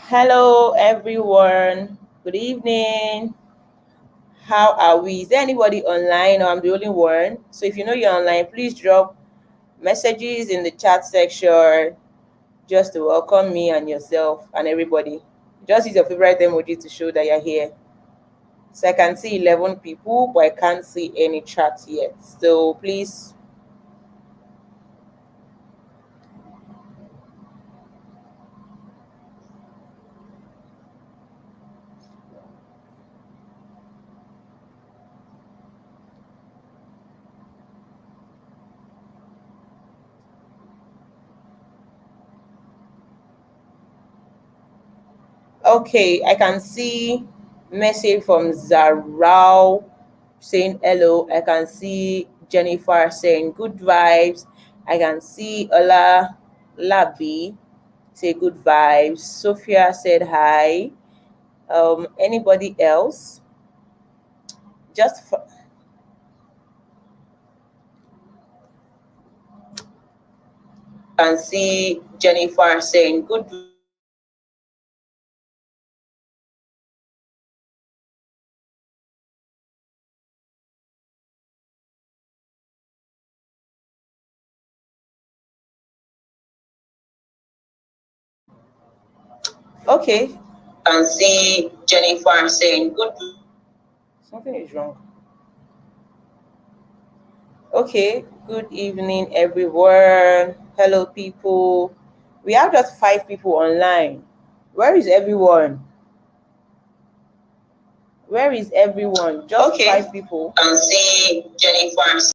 Hello, everyone. Good evening. How are we? Is there anybody online or I'm the only one? So if you know you're online, please drop messages in the chat section just to welcome me and yourself and everybody. Just use your favorite emoji to show that you're here. So I can see 11 people, but I can't see any chat yet. So please. Okay, I can see message from Zarao saying hello. I can see Jennifer saying good vibes. I can see Ola Labi say good vibes. Sophia said hi. Anybody else? Just for, can see Jennifer saying good. Okay, can see Jennifer saying good. Something is wrong. Okay, good evening, everyone. Hello, people. We have just 5 people online. Where is everyone? Where is everyone? Just okay. 5 people. Can see Jennifer.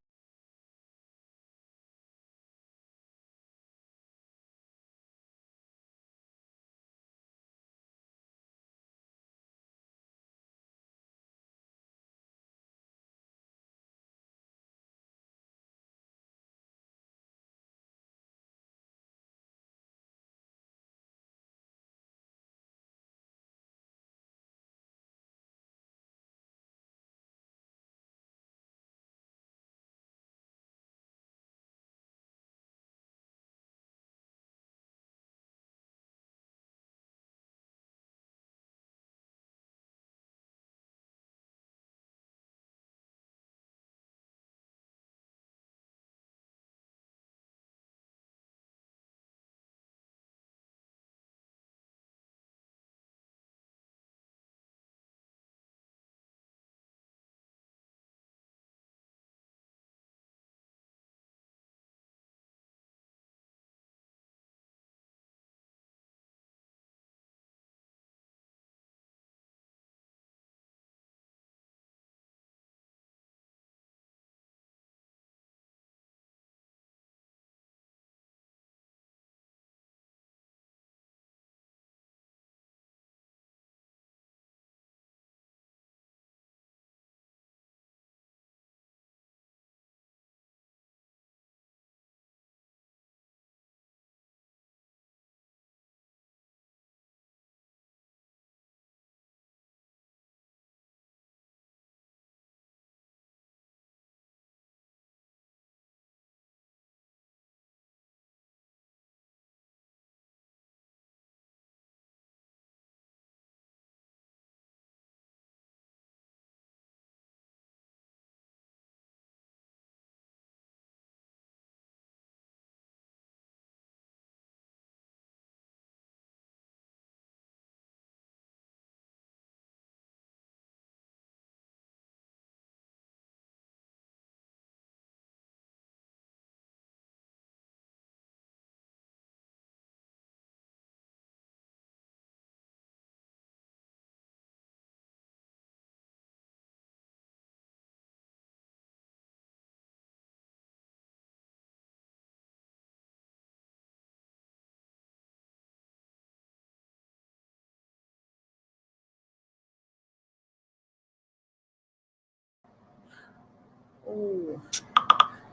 Ooh.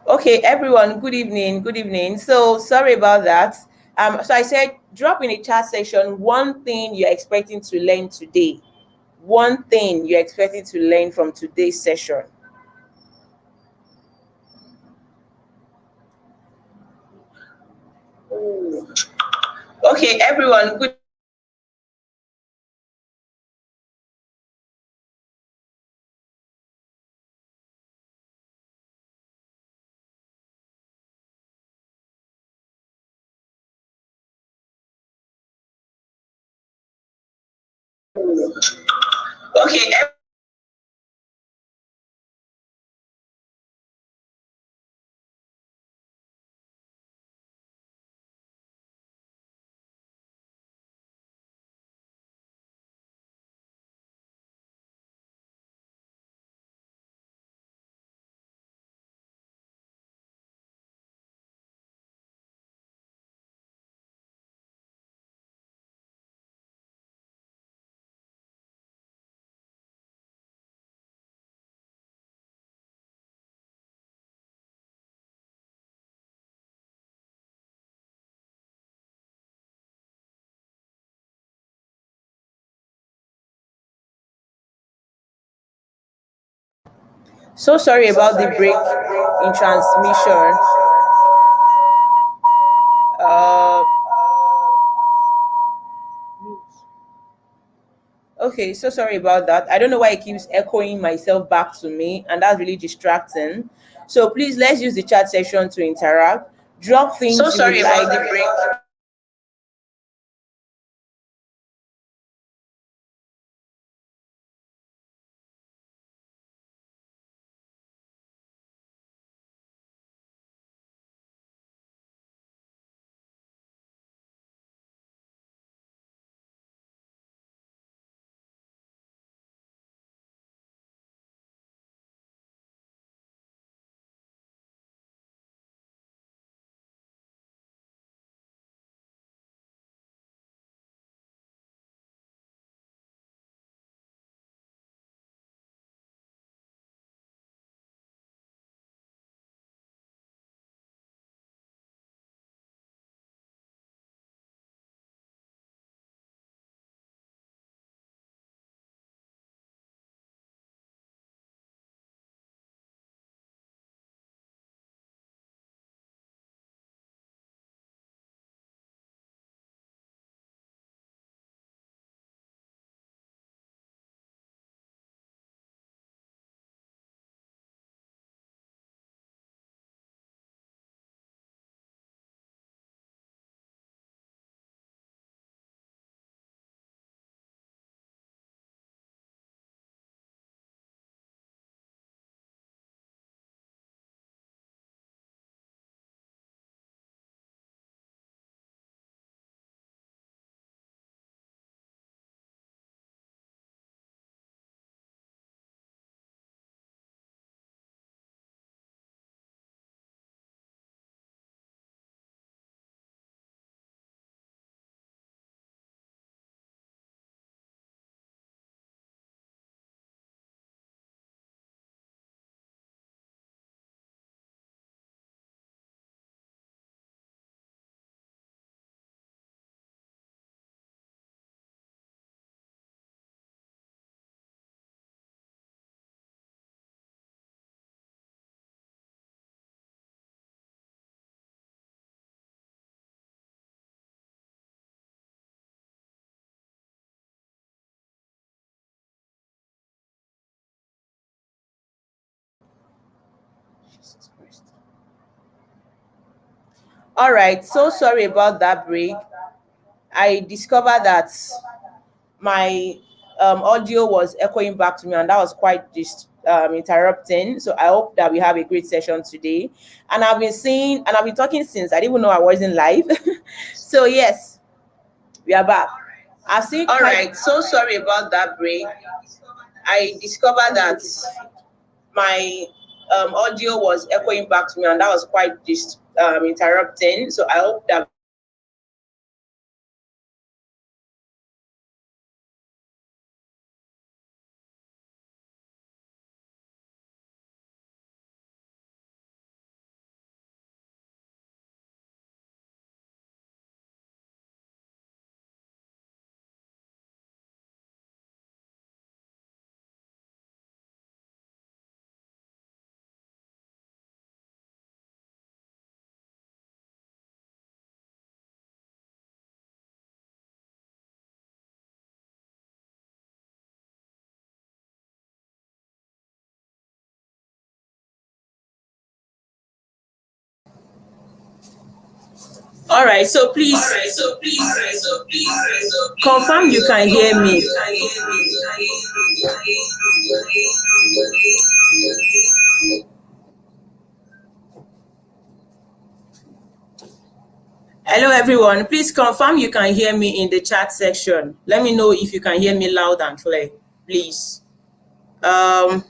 Okay, everyone. Good evening. Good evening. So sorry about that. So I said drop in the chat section one thing you're expecting to learn today. One thing you're expecting to learn from today's session. Ooh. Okay, everyone. Good Okay. So sorry about the break in transmission. Uh, okay, so sorry about that. I don't know why it keeps echoing myself back to me, and that's really distracting. So please let's use the chat section to interact. Drop So things you would sorry about like. the break. Jesus Christ. All right, so sorry about that break. I discovered that my audio was echoing back to me, and that was quite interrupting. So I hope that we have a great session today. And I've been saying, and I've been talking since I didn't even know I wasn't live. So yes, we are back. I've seen. All right. So sorry about that break. I discovered that my audio was echoing back to me, and that was quite interrupting. So I hope that All right, so please confirm you can hear me. Hello, everyone. Please confirm you can hear me in the chat section. Let me know if you can hear me loud and clear, please. I'm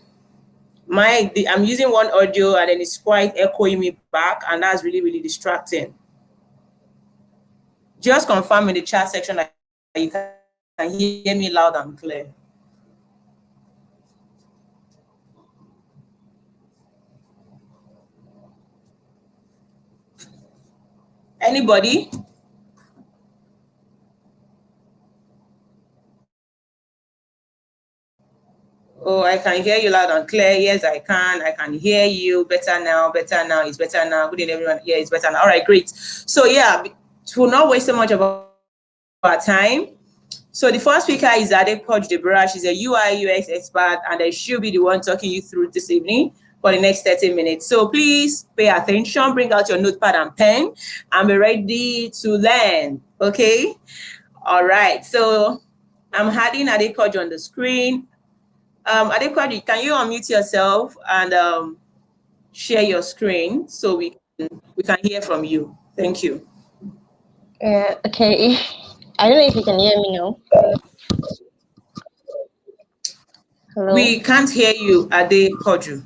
using one audio and then it's quite echoing me back, and that's really, really distracting. Just confirm in the chat section that you can hear me loud and clear. Anybody? Oh, I can hear you loud and clear. Yes, I can. I can hear you better now. Better now. It's better now. Good evening, everyone. Yeah, it's better now. All right, great. So yeah, to not waste so much of our time. So the first speaker is Adepoj Deborah. She's a UI UX expert, and she'll be the one talking you through this evening for the next 30 minutes. So please pay attention, bring out your notepad and pen, and be ready to learn. Okay. All right. So I'm adding Adepoj on the screen. Adequately, can you unmute yourself and share your screen so we can hear from you? Thank you. Okay. I don't know if you can hear me now. Hello. We can't hear you, Adepoju.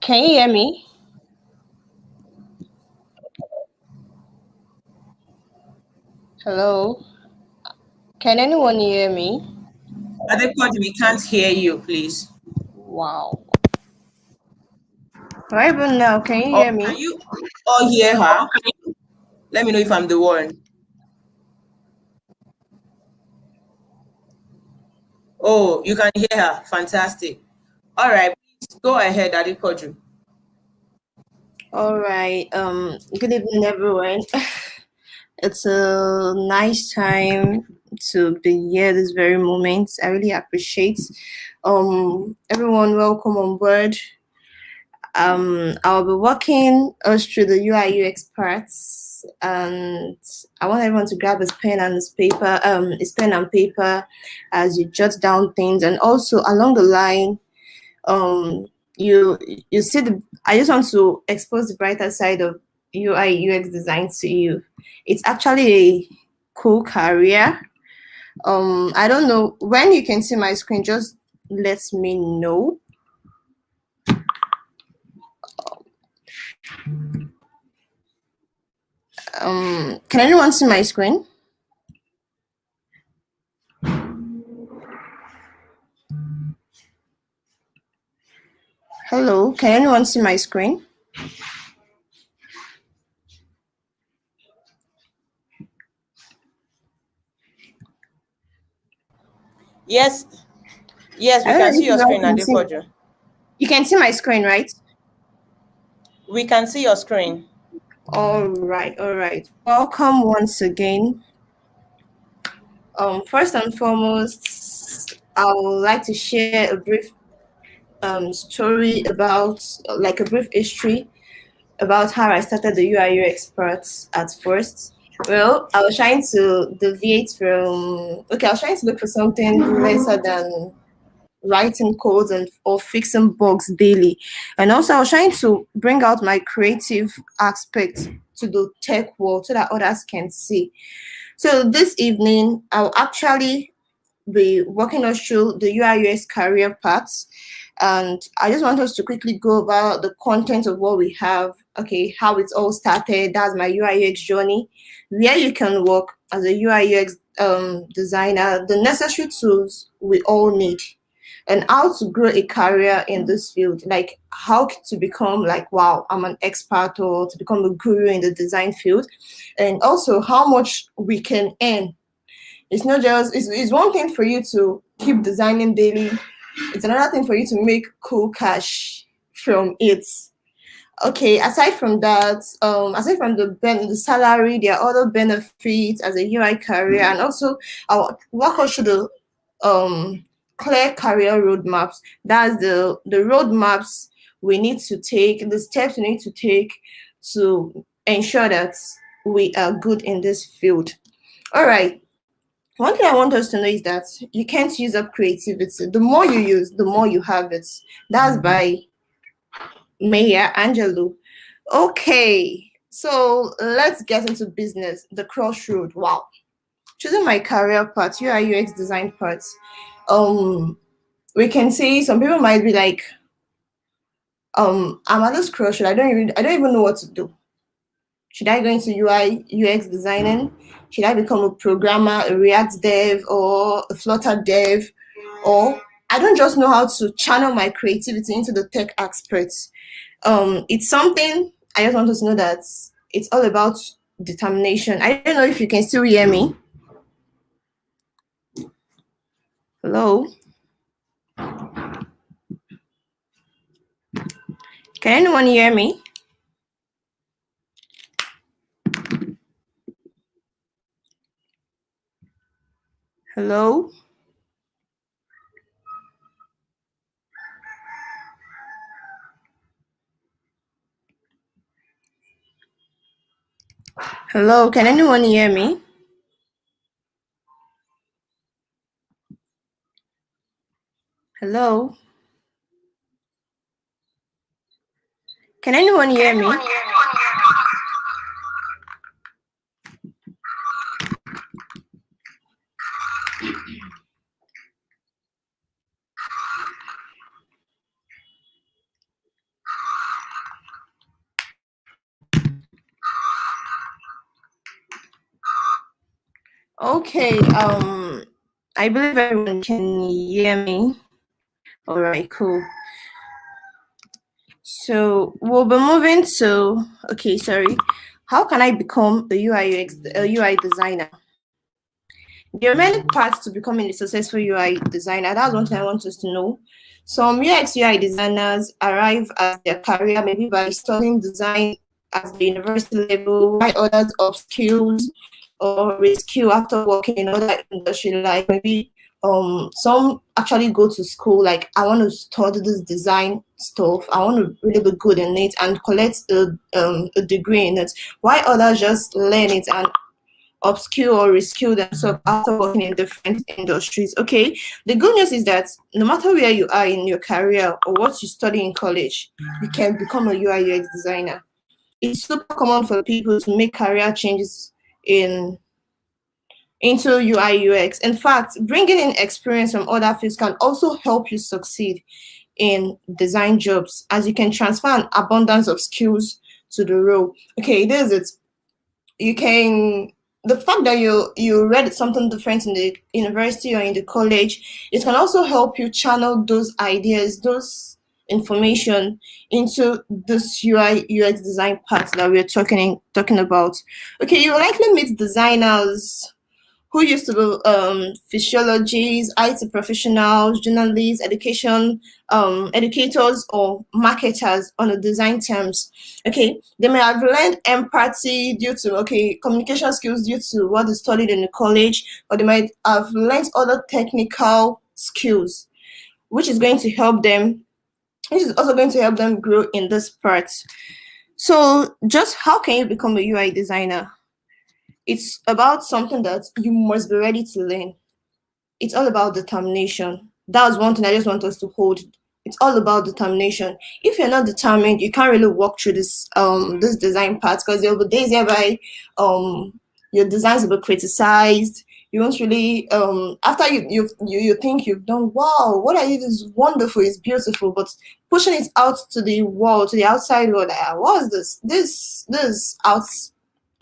Can you hear me? Hello. Can anyone hear me? Adepoju, we can't hear you, please. Wow. Right about now, can you hear me? Can you all hear her? Let me know if I'm the one. Oh, you can hear her. Fantastic. All right, please go ahead, Adepoju. All right. Good evening, everyone. It's a nice time to be here this very moment. I really appreciate everyone. Welcome on board. I'll be walking us through the UI UX parts, and I want everyone to grab his pen and his pen and paper as you jot down things, and also along the line, you see I just want to expose the brighter side of UI UX design to you. It's actually a cool career. I don't know when you can see my screen. Just let me know. Can anyone see my screen? Hello, can anyone see my screen? Yes, yes, we I don't can know see if you your guys screen, can see. Adepoju. You can see my screen, right? We can see your screen. All right, all right. Welcome once again. First and foremost, I would like to share a brief story about, like a brief history about how I started the UI UX part at first. Well, I was trying to deviate from, okay, I was trying to look for something lesser than writing codes and or fixing bugs daily. And also I was trying to bring out my creative aspect to the tech world so that others can see. So this evening I'll actually be walking us through the UI UX career paths. And I just want us to quickly go about the content of what we have, okay, how it all started. That's my UI UX journey, where you can work as a UI UX designer, the necessary tools we all need, and how to grow a career in this field, like how to become like, wow, I'm an expert, or to become a guru in the design field, and also how much we can earn. It's not just, it's one thing for you to keep designing daily. It's another thing for you to make cool cash from it. Okay, aside from that, aside from the salary, there are other benefits as a UI career, and also I'll walk us through the clear career roadmaps. That's the roadmaps we need to take, the steps we need to take to ensure that we are good in this field. All right. One thing I want us to know is that you can't use up creativity. The more you use, the more you have it. That's by Maya Angelou. Okay, so let's get into business. The crossroad. Wow. Choosing my career path, UI UX design part. Um, we can say some people might be like, I'm at this crossroad. I don't even know what to do. Should I go into UI UX designing? Should I become a programmer, a React dev, or a Flutter dev? Or I don't just know how to channel my creativity into the tech experts. It's something I just want us to know that it's all about determination. I don't know if you can still hear me. Hello? Can anyone hear me? Hello? Hello, can anyone hear me? Hello? Can anyone hear me? Okay, I believe everyone can hear me. All right, cool. So we'll be moving to, okay, sorry. How can I become a UI designer? There are many paths to becoming a successful UI designer. That's one thing I want us to know. Some UX UI designers arrive at their career maybe by studying design at the university level, while others upskills or reskill after working in other industry, like maybe some actually go to school like I want to study this design stuff, I want to really be good in it and collect a degree in it, while others just learn it and upskill or reskill themselves after working in different industries. Okay, the good news is that no matter where you are in your career or what you study in college, you can become a UI UX designer. It's super common for people to make career changes in into UI UX. In fact, bringing in experience from other fields can also help you succeed in design jobs, as you can transfer an abundance of skills to the role. Okay, this is it. You can, the fact that you read something different in the university or in the college, it can also help you channel those ideas, those information into this UI UX design part that we're talking about. Okay, you will likely meet designers who used to be physiologists, IT professionals, journalists, educators, or marketers on the design terms. Okay, they may have learned empathy due to communication skills due to what they studied in the college, or they might have learned other technical skills, which is going to help them. Which is also going to help them grow in this part. So, just how can you become a UI designer? It's about something that you must be ready to learn. It's all about determination. That's one thing I just want us to hold. It's all about determination. If you're not determined, you can't really walk through this design part, because there'll be days whereby your designs will be criticized. You won't really after you think you've done, wow, what I did is wonderful, it's beautiful, but pushing it out to the wall, to the outside world, what is this? This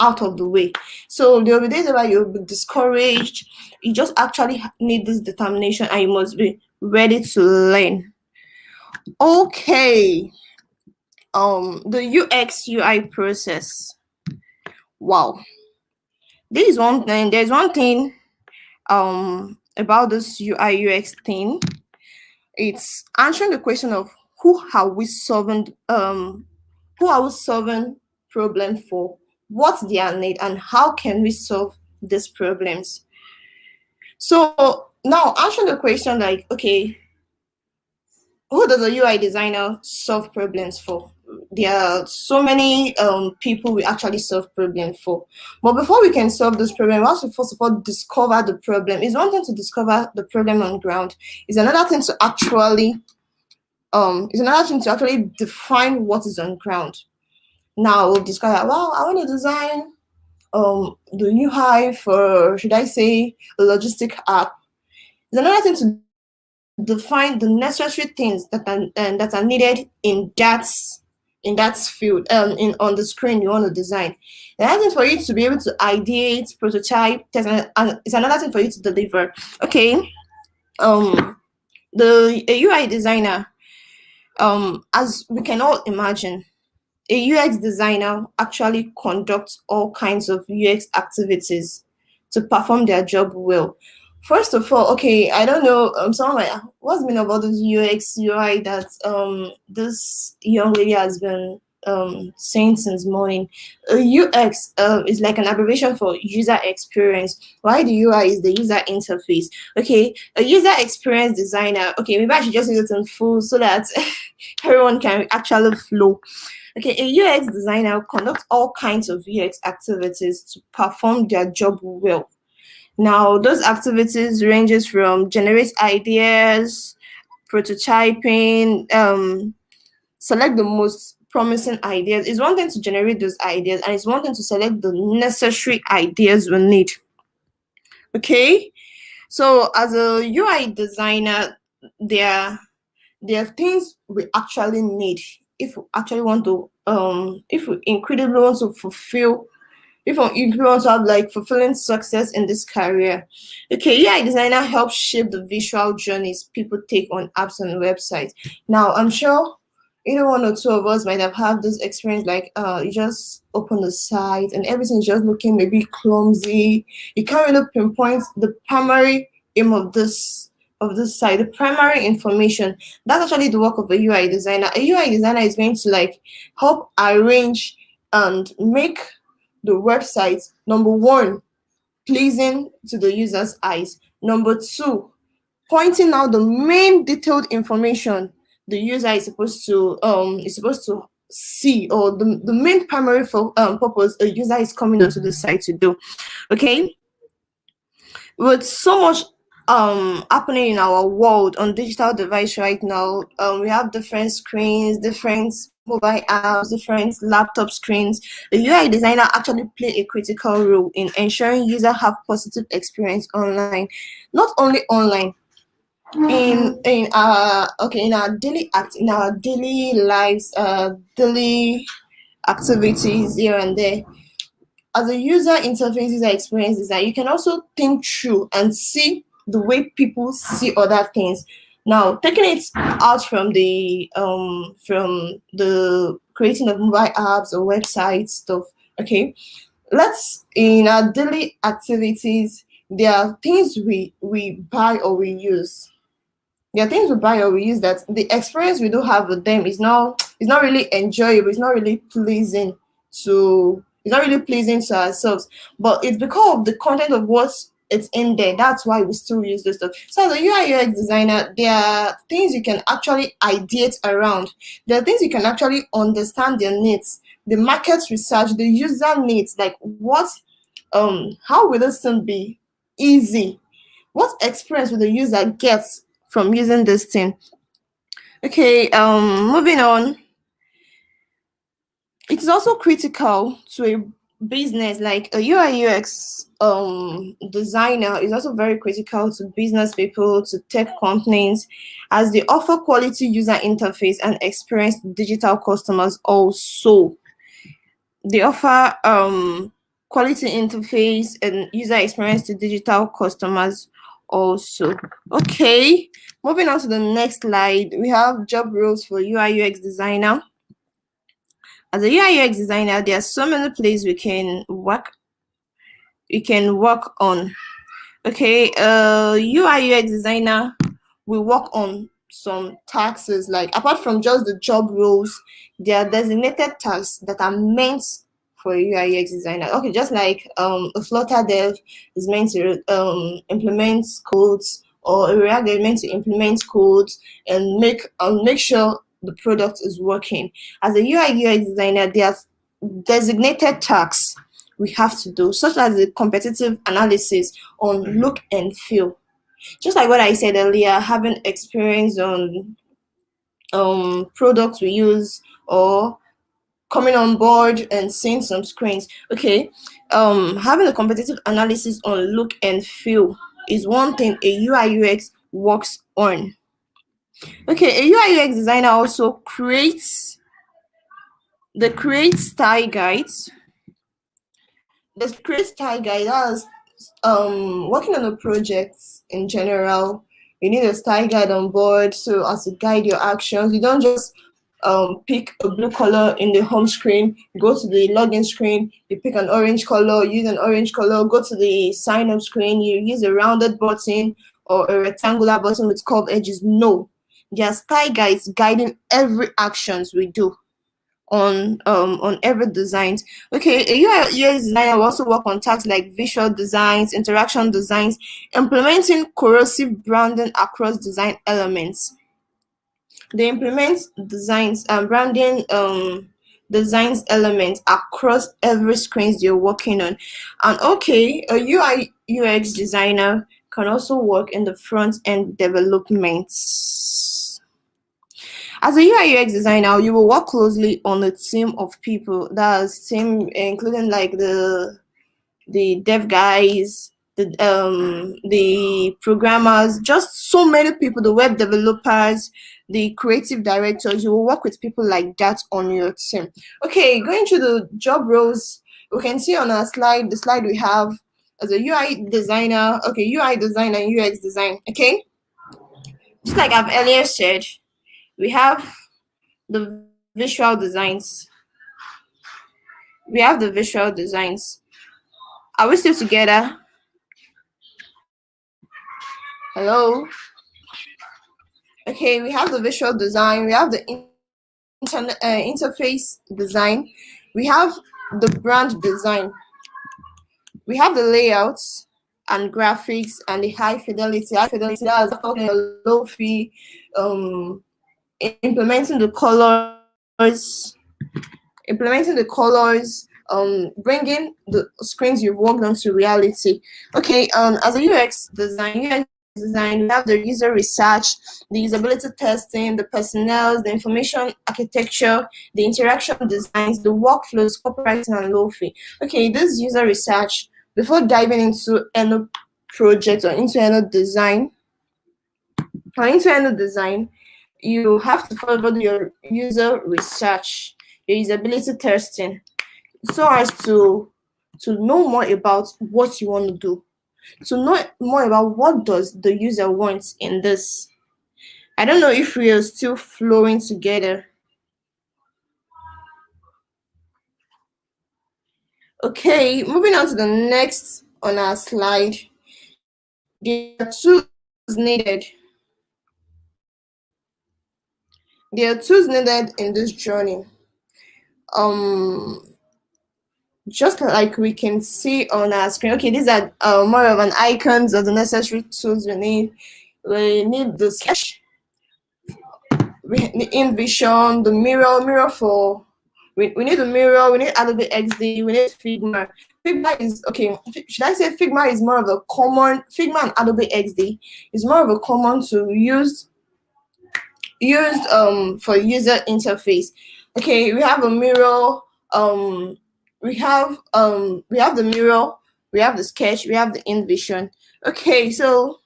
out of the way. So there will be days where you'll be discouraged. You just actually need this determination, and you must be ready to learn. Okay. The UX UI process. Wow. This is one thing. There's one thing about this UI UX thing. It's answering the question of who are we solving problem for, what's their need, and how can we solve these problems. So now answering the question like, okay, who does a UI designer solve problems for? there are so many people we actually solve problem for. But before we can solve this problem, we have to first of all discover the problem. It's one thing to discover the problem on ground. It's another thing to actually define what is on ground. Now we'll discover, well, I want to design the UI for, should I say, a logistic app. It's another thing to define the necessary things that are needed in that field in on the screen you want to design. Another thing for you to be able to ideate, prototype, test, and it's another thing for you to deliver. Okay, um, the a UI designer, as we can all imagine, a UX designer actually conducts all kinds of UX activities to perform their job well. First of all, okay, I don't know, someone like, what's been about this UX UI that this young lady has been saying since morning. UX is like an abbreviation for user experience. Why the UI is the user interface. Okay, a user experience designer. Okay, maybe I should just use it in full so that everyone can actually flow. Okay, a UX designer conducts all kinds of UX activities to perform their job well. Now, those activities ranges from generate ideas, prototyping, select the most promising ideas. It's one thing to generate those ideas, and it's one thing to select the necessary ideas we need. Okay, so as a UI designer, there there are things we actually need if we actually want to if we incredibly want to fulfill if you want to have like fulfilling success in this career. Okay, UI designer helps shape the visual journeys people take on apps and websites. Now I'm sure either one or two of us might have had this experience, like you just open the site and everything's just looking maybe clumsy. You can't really pinpoint the primary aim of this site, the primary information. That's actually the work of a UI designer. A UI designer is going to like help arrange and make the website, number one, pleasing to the user's eyes. Number two, pointing out the main detailed information the user is supposed to see, or the main primary purpose a user is coming onto the site to do. Okay, with so much happening in our world on digital device right now, we have different screens, different mobile apps, different laptop screens. The UI designer actually play a critical role in ensuring users have positive experience online. Not only online, in our daily lives, daily activities here and there. As a user interface, user experience design, you can also think through and see the way people see other things. Now, taking it out from the creating of mobile apps or websites stuff. Okay, let's in our daily activities, there are things we buy or we use. There are things we buy or we use that the experience we do have with them is not really enjoyable. It's not really pleasing to ourselves. But it's because of the content of what's it's in there. That's why we still use this stuff. So as a UI UX designer, there are things you can actually ideate around. There are things you can actually understand their needs, the market research, the user needs, like what how will this thing be easy? What experience will the user get from using this thing? Okay, moving on. It is also critical to a business, like a UI UX designer is also very critical to business people, to tech companies, as they offer quality user interface and experience to digital customers also. They offer quality interface and user experience to digital customers also. Okay, moving on to the next slide, we have job roles for UI UX designer. As a UI UX designer, there are so many places we can work on. Okay, UI UX designer will work on some tasks, like apart from just the job roles, there are designated tasks that are meant for a UI UX designer. Okay, just like a Flutter dev is meant to implement codes, or a React dev is meant to implement codes and make sure the product is working. As a UI UX designer, there are designated tasks we have to do, such as the competitive analysis on look and feel. Just like what I said earlier, having experience on products we use, or coming on board and seeing some screens. Okay, having a competitive analysis on look and feel is one thing a UI UX works on. Okay, a UI UX designer also creates style guides. The create style guide, that's working on a project in general. You need a style guide on board so as to guide your actions. You don't just pick a blue color in the home screen, go to the login screen, you pick an orange color, use an orange color, go to the sign up screen, you use a rounded button or a rectangular button with curved edges. No, there are style guides guiding every actions we do on every designs. Okay, a UI UX designer will also work on tasks like visual designs, interaction designs, implementing cohesive branding across design elements. They implement designs and branding designs elements across every screens you're working on. And okay, a UI UX designer can also work in the front end development. As a UI UX designer, you will work closely on a team of people. That's team including like the dev guys, the programmers, just so many people, the web developers, the creative directors. You will work with people like that on your team. Okay, going through the job roles, we can see on our slide, the slide we have as a UI designer. Okay, UI design and UX design. Okay, just like I've earlier said, we have the visual designs. We have the visual designs. Are we still together? Hello? Okay, we have the visual design. We have the interface design. We have the brand design. We have the layouts and graphics and the high fidelity. High fidelity, that's talking a low fee, implementing the colors, bringing the screens you've worked on to reality. Okay, as a UX design, we have the user research, the usability testing, the personnel, the information architecture, the interaction designs, the workflows, copywriting, and low-fi. Okay, this user research, before diving into any project or into any design, you have to follow your user research, your usability testing, so as to know more about what you want to do, to know more about what does the user want in this. I don't know if we are still flowing together. Okay, moving on to the next on our slide. There are tools needed. There are tools needed in this journey. Just like we can see on our screen. Okay, these are more of an icons of the necessary tools we need. We need the sketch, the InVision, the mirror for we need the mirror, we need Adobe XD, we need Figma. Figma is okay. Should I say Figma is more of a common, Figma and Adobe XD is more of a common to used for user interface. Okay, we have a mirror, we have the mirror, we have the sketch, we have the InVision. Okay, so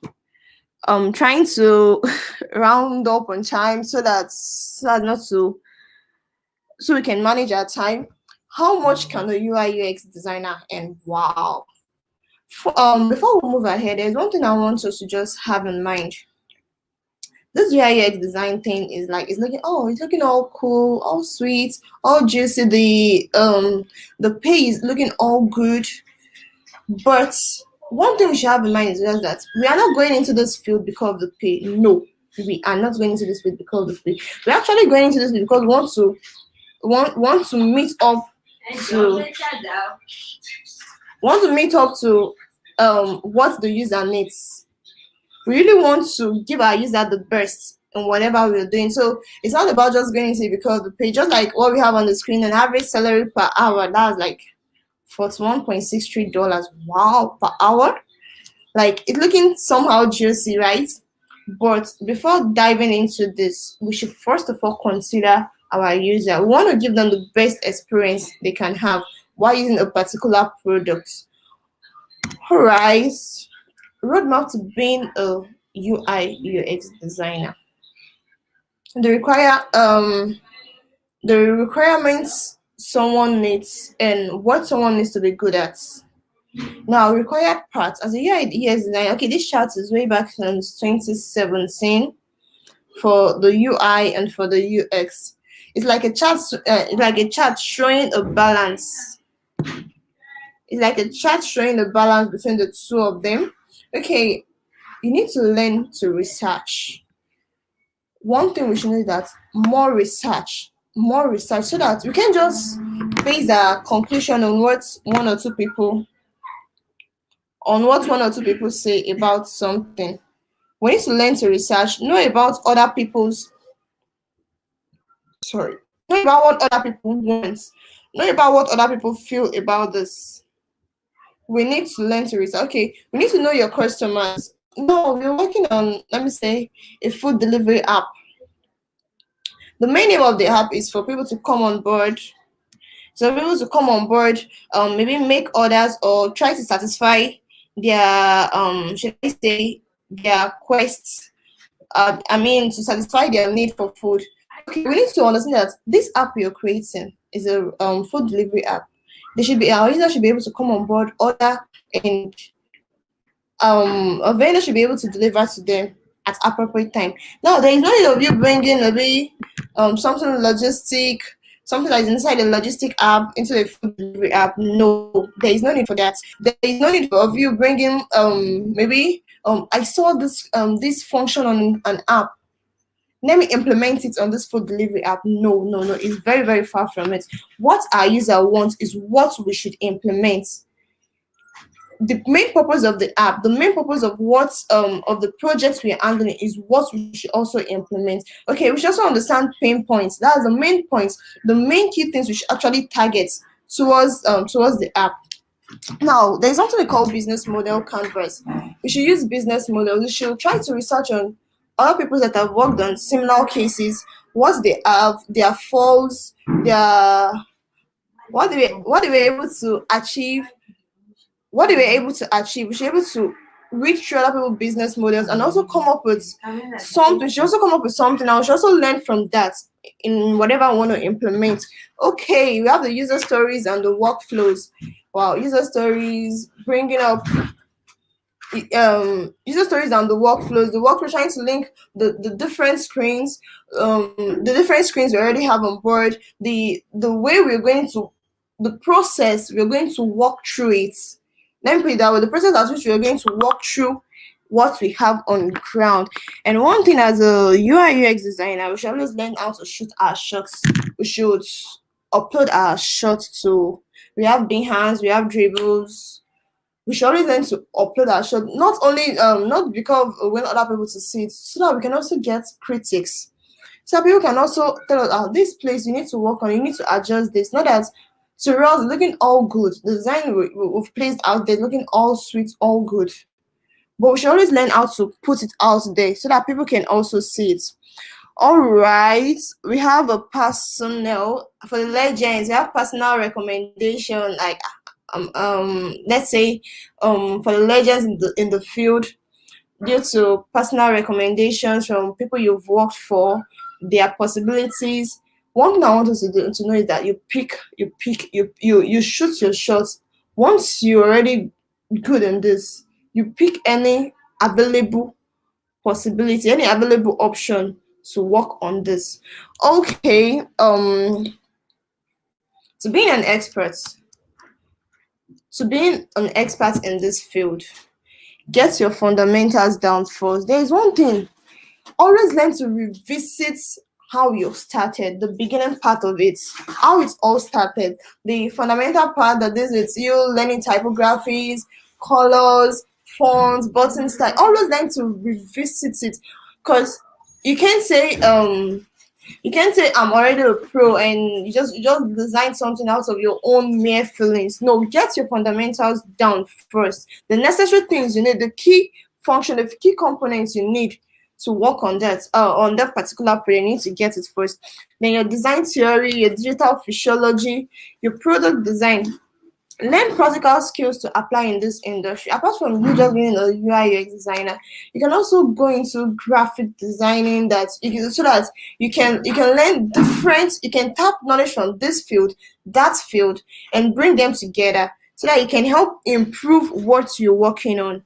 trying to round up on time so not to, so we can manage our time. How much can a UI UX designer earn? Wow. Before we move ahead, there's one thing I want us to just have in mind. This UI UX design thing is like, it's looking all cool, all sweet, all juicy. The pay is looking all good, but one thing we should have in mind is just that we are not going into this field because of the pay. No, we are not going into this field because of the pay. We're actually going into this field because we want to meet up to what the user needs. We really want to give our user the best. in whatever we're doing. So it's not about just going into it because the pay, just like what we have on the screen, an average salary per hour, that's like $41.63. Wow, per hour. Like it's looking somehow juicy, right? But before diving into this, we should first of all consider our user. We want to give them the best experience they can have while using a particular product. Alright, roadmap to being a UI UX designer. The require the requirements someone needs and what someone needs to be good at. Now, required parts as a UI UX designer. Okay, this chart is way back since 2017 for the UI and for the UX. It's like a chart showing a balance. It's like a chart showing the balance between the two of them. Okay, you need to learn to research. One thing we should know is that more research, so that we can just base our conclusion on what one or two people say about something. We need to learn to research, know about other people's know about what other people want, know about what other people feel about this. We need to learn to research. Okay, we need to know your customers. No, we're working on, let me say, a food delivery app. The main aim of the app is for people to come on board. So people to come on board, maybe make orders or try to satisfy their should I say their quests. To satisfy their need for food. Okay, we need to understand that this app you're creating is a food delivery app. Our user should be able to come on board, order, and a vendor should be able to deliver to them at appropriate time. Now, there is no need of you bringing maybe something that is inside the logistic app into the food delivery app. No, there is no need for that. There is no need of you bringing maybe I saw this function on an app. Let me implement it on this food delivery app. No, no, no. It's very, very far from it. What our user wants is what we should implement. The main purpose of the app, the main purpose of what of the projects we are handling is what we should also implement. Okay, we should also understand pain points. That's the main points, the main key things we should actually target towards the app. Now, there's something we call business model canvas. We should use business model. We should try to research on other people that have worked on similar cases, what they have, their faults, their what they were able to achieve, what they were able to achieve. We should be able to read through other people's business models and also come up with something. We should also come up with something. And we should also learn from that in whatever we want to implement. Okay, we have the user stories and the workflows. Wow, user stories, bringing up user stories and the workflows. The workflow trying to link the different screens, the different screens we already have on board. The way we're going to, the process we're going to walk through it. Let me put it that way. The process at which we're going to walk through what we have on ground. And one thing as a UI UX designer, we should always learn how to shoot our shots. We should upload our shots to. We have Behance, we have Dribbles. We should always learn to upload our shot, not only not because we want other people to see it, so that we can also get critics. So people can also tell us, this place you need to work on, you need to adjust this. Not that to us looking all good. The design we've placed out there looking all sweet, all good. But we should always learn how to put it out there so that people can also see it. All right, we have a personal for the legends. We have personal recommendation, like let's say for the legends in the field, due to personal recommendations from people you've worked for, their possibilities. One thing I want us to know is that you shoot your shots. Once you're already good in this, you pick any available possibility, any available option to work on this. Okay, to being an expert in this field, get your fundamentals down first. There is one thing, always learn to revisit how you started, the beginning part of it, how it all started, the fundamental part that this is you learning typographies, colors, fonts, button style. Always learn to revisit it, because you can't say you can't say I'm already a pro and you just design something out of your own mere feelings. No, get your fundamentals down first. The necessary things you need, the key function, the key components you need to work on that particular project, you need to get it first. Then your design theory, your digital physiology, your product design. Learn practical skills to apply in this industry. Apart from you just being a UI UX designer, you can also go into graphic designing so that you can learn different, you can tap knowledge from this field, that field, and bring them together so that you can help improve what you're working on.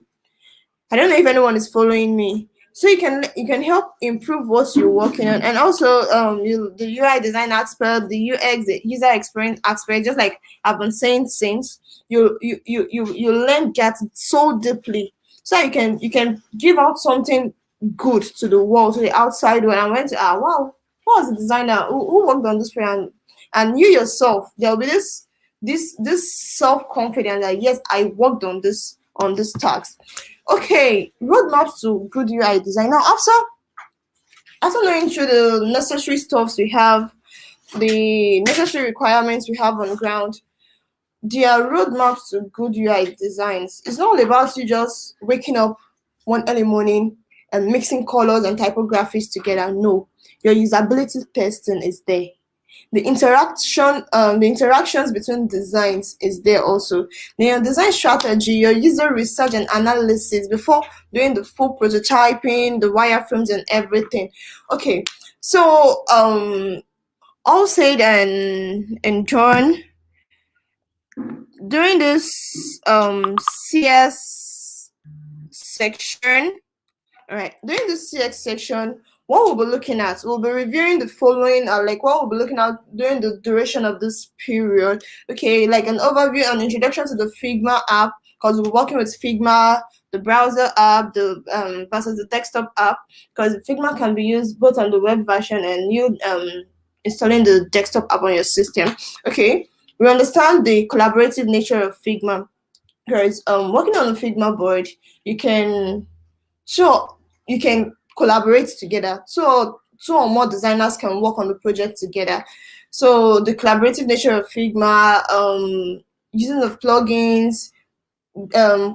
I don't know if anyone is following me. So you can help improve what you're working on, and also the UI design expert, the UX, the user experience expert. Just like I've been saying since, you learn that so deeply, so you can give out something good to the world, to the outside world. And went to wow, who was the designer who worked on this program, and you yourself, there'll be this self confidence that yes, I worked on this task. Okay, roadmap to good UI design. Now, after knowing through the necessary stuffs we have, the necessary requirements we have on ground, their roadmaps to good UI designs. It's not all about you just waking up one early morning and mixing colors and typographies together. No, your usability testing is there. The interactions between designs is there also. Then your design strategy, your user research and analysis before doing the full prototyping, the wireframes and everything. Okay, so all said and done, during this CS section. All right, during the CX section, what we'll be looking at, we'll be reviewing the following, like what we'll be looking at during the duration of this period. Okay, like an overview and introduction to the Figma app, because we're working with Figma, the browser app, the versus the desktop app, because Figma can be used both on the web version and you installing the desktop app on your system. Okay, we understand the collaborative nature of Figma, because working on a Figma board, you can so you can collaborate together. So two or more designers can work on the project together. So the collaborative nature of Figma, using of plugins,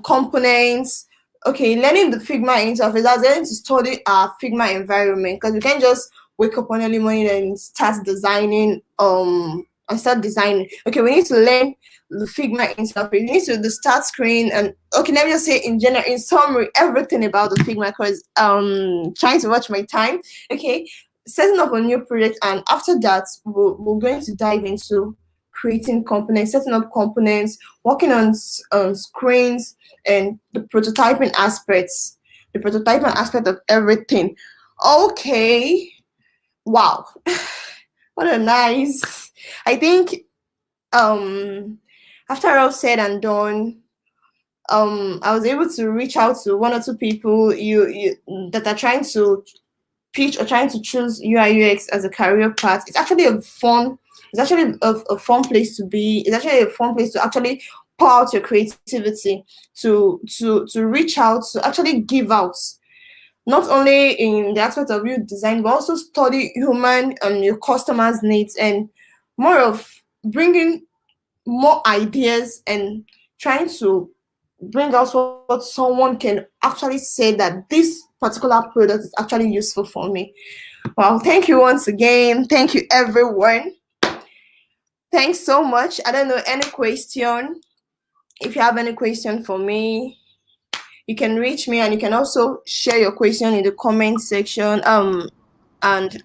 components. Okay, learning the Figma interface. That's learning to study our Figma environment, because you can't just wake up one early morning and start designing. Okay, we need to learn the Figma interface. We need to the start screen, and okay, let me just say in general, in summary, everything about the Figma, because trying to watch my time. Okay, setting up a new project, and after that we're going to dive into creating components, setting up components, working on screens, and the prototyping aspect of everything. Okay, wow, what a nice. I think after all said and done, I was able to reach out to one or two people you that are trying to pitch or trying to choose UI UX as a career path. It's actually a fun place to be. It's actually a fun place to actually pour out your creativity, to reach out, to actually give out, not only in the aspect of you design, but also study human and your customers' needs, and more of bringing more ideas and trying to bring out what someone can actually say that this particular product is actually useful for me. Well, thank you once again. Thank you, everyone. Thanks so much. I don't know any question. If you have any question for me, you can reach me, and you can also share your question in the comment section and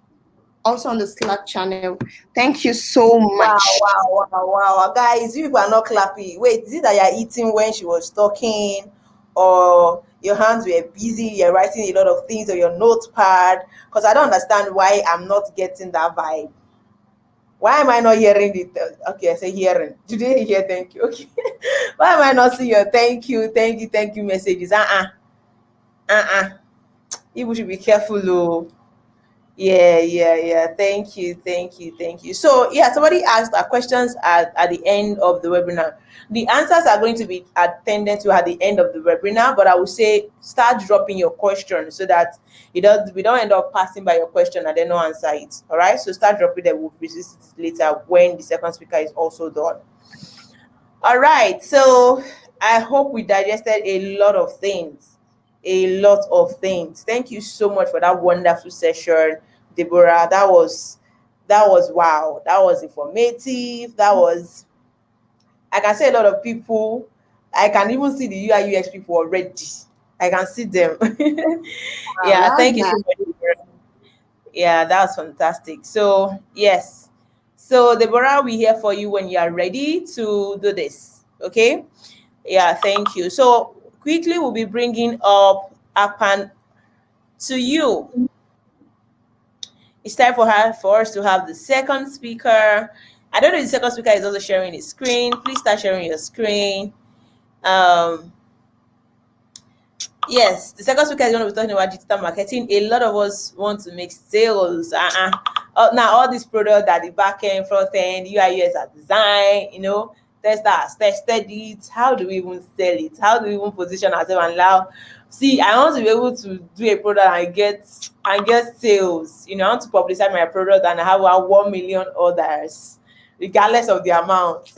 also on the Slack channel. Thank you so Wow, much. wow, wow, wow. Guys, you people are not clapping. Wait, is it that you're eating when she was talking? Or your hands were busy, you're writing a lot of things on your notepad? Because I don't understand why I'm not getting that vibe. Why am I not hearing it? Okay, I say hearing. Today hear thank you. Okay. Why am I not seeing your thank you messages? Uh-uh. Uh-uh. People should be careful, though. Yeah. Thank you, thank you. So, yeah, somebody asked our questions at the end of the webinar. The answers are going to be attended to at the end of the webinar, but I will say start dropping your question so that we don't end up passing by your question and then no answer it. All right. So start dropping them. We'll resist it later when the second speaker is also done. All right. So I hope we digested a lot of things. A lot of things. Thank you so much for that wonderful session, Deborah. That was wow. That was informative. That was I can see a lot of people. I can even see the UI UX people already. I can see them. Wow, Yeah, that's thank you so nice. much, Deborah. Yeah, that's fantastic. So, yes. So, Deborah, we're here for you when you are ready to do this. Okay? Yeah, thank you. So, quickly, we'll be bringing up Akpan to you. It's time for us to have the second speaker. I don't know if the second speaker is also sharing his screen. Please start sharing your screen. Um, Yes, the second speaker is going to be talking about digital marketing. A lot of us want to make sales. Now, all these products that the back end, front end, UI, UX are designed, testers tested it. How do we even sell it? How do we even position ourselves and allow? See, I want to be able to do a product and get sales. I want to publicize my product and have 1 million orders, regardless of the amount.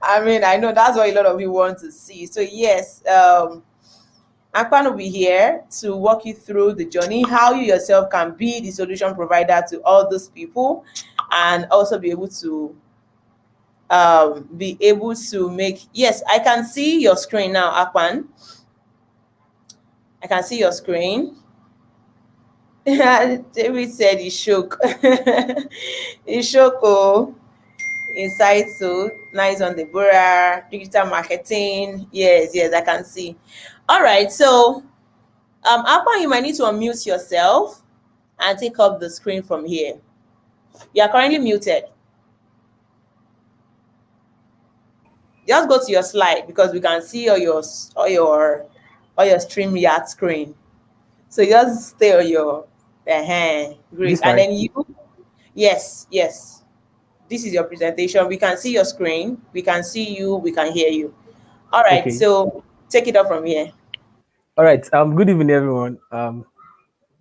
I mean, I know that's what a lot of you want to see. So yes, Akpan will be here to walk you through the journey, how you yourself can be the solution provider to all those people, and also be able to make. Yes, I can see your screen now, Akpan. I can see your screen. David said he shook. He shook. Oh, inside so nice on the Bora digital marketing. Yes, I can see. All right, so Akpan, you might need to unmute yourself and take up the screen from here. You are currently muted. Just go to your slide because we can see all your StreamYard screen. So just stay on your great. This And side. then yes. This is your presentation. We can see your screen, we can see you, we can hear you. All right, Okay. so take it up from here. All right. Good evening, everyone.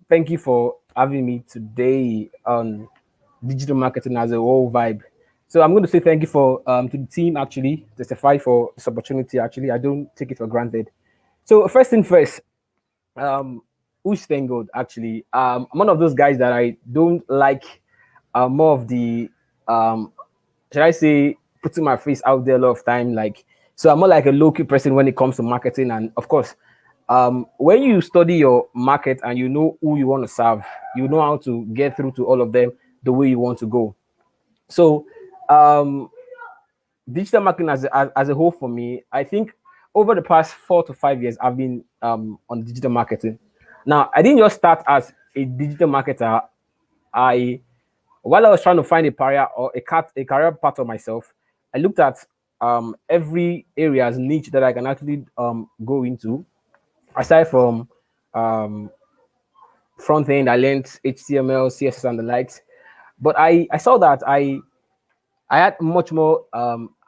Thank you for having me today on digital marketing as a whole vibe. So I'm going to say thank you for to the team actually testify for this opportunity. Actually, I don't take it for granted. So first thing first, who's thank God actually. I'm one of those guys that I don't like more of the should I say putting my face out there a lot of time. Like, so I'm more like a low-key person when it comes to marketing. And of course, when you study your market and you know who you want to serve, you know how to get through to all of them the way you want to go. So um digital marketing as a whole for me, I think over the past 4 to 5 years, I've been on digital marketing. Now, I didn't just start as a digital marketer. I While I was trying to find a career or a career path for myself, I looked at every area's niche that I can actually go into. Aside from um, front end, I learned HTML, CSS, and the likes. But I saw that I had much more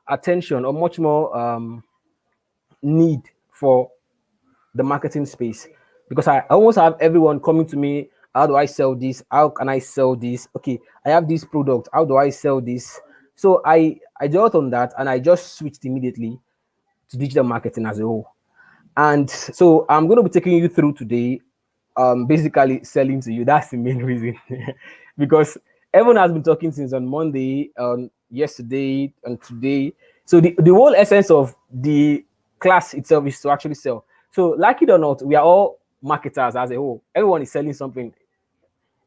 attention or much more need for the marketing space because I almost have everyone coming to me. How do I sell this? How can I sell this? Okay, I have this product. How do I sell this? So I dwelt on that and I just switched immediately to digital marketing as a whole. And so I'm going to be taking you through today, basically selling to you. That's the main reason, because everyone has been talking since on Monday, on yesterday, and today. So the whole essence of the class itself is to actually sell. So like it or not, we are all marketers as a whole. Everyone is selling something.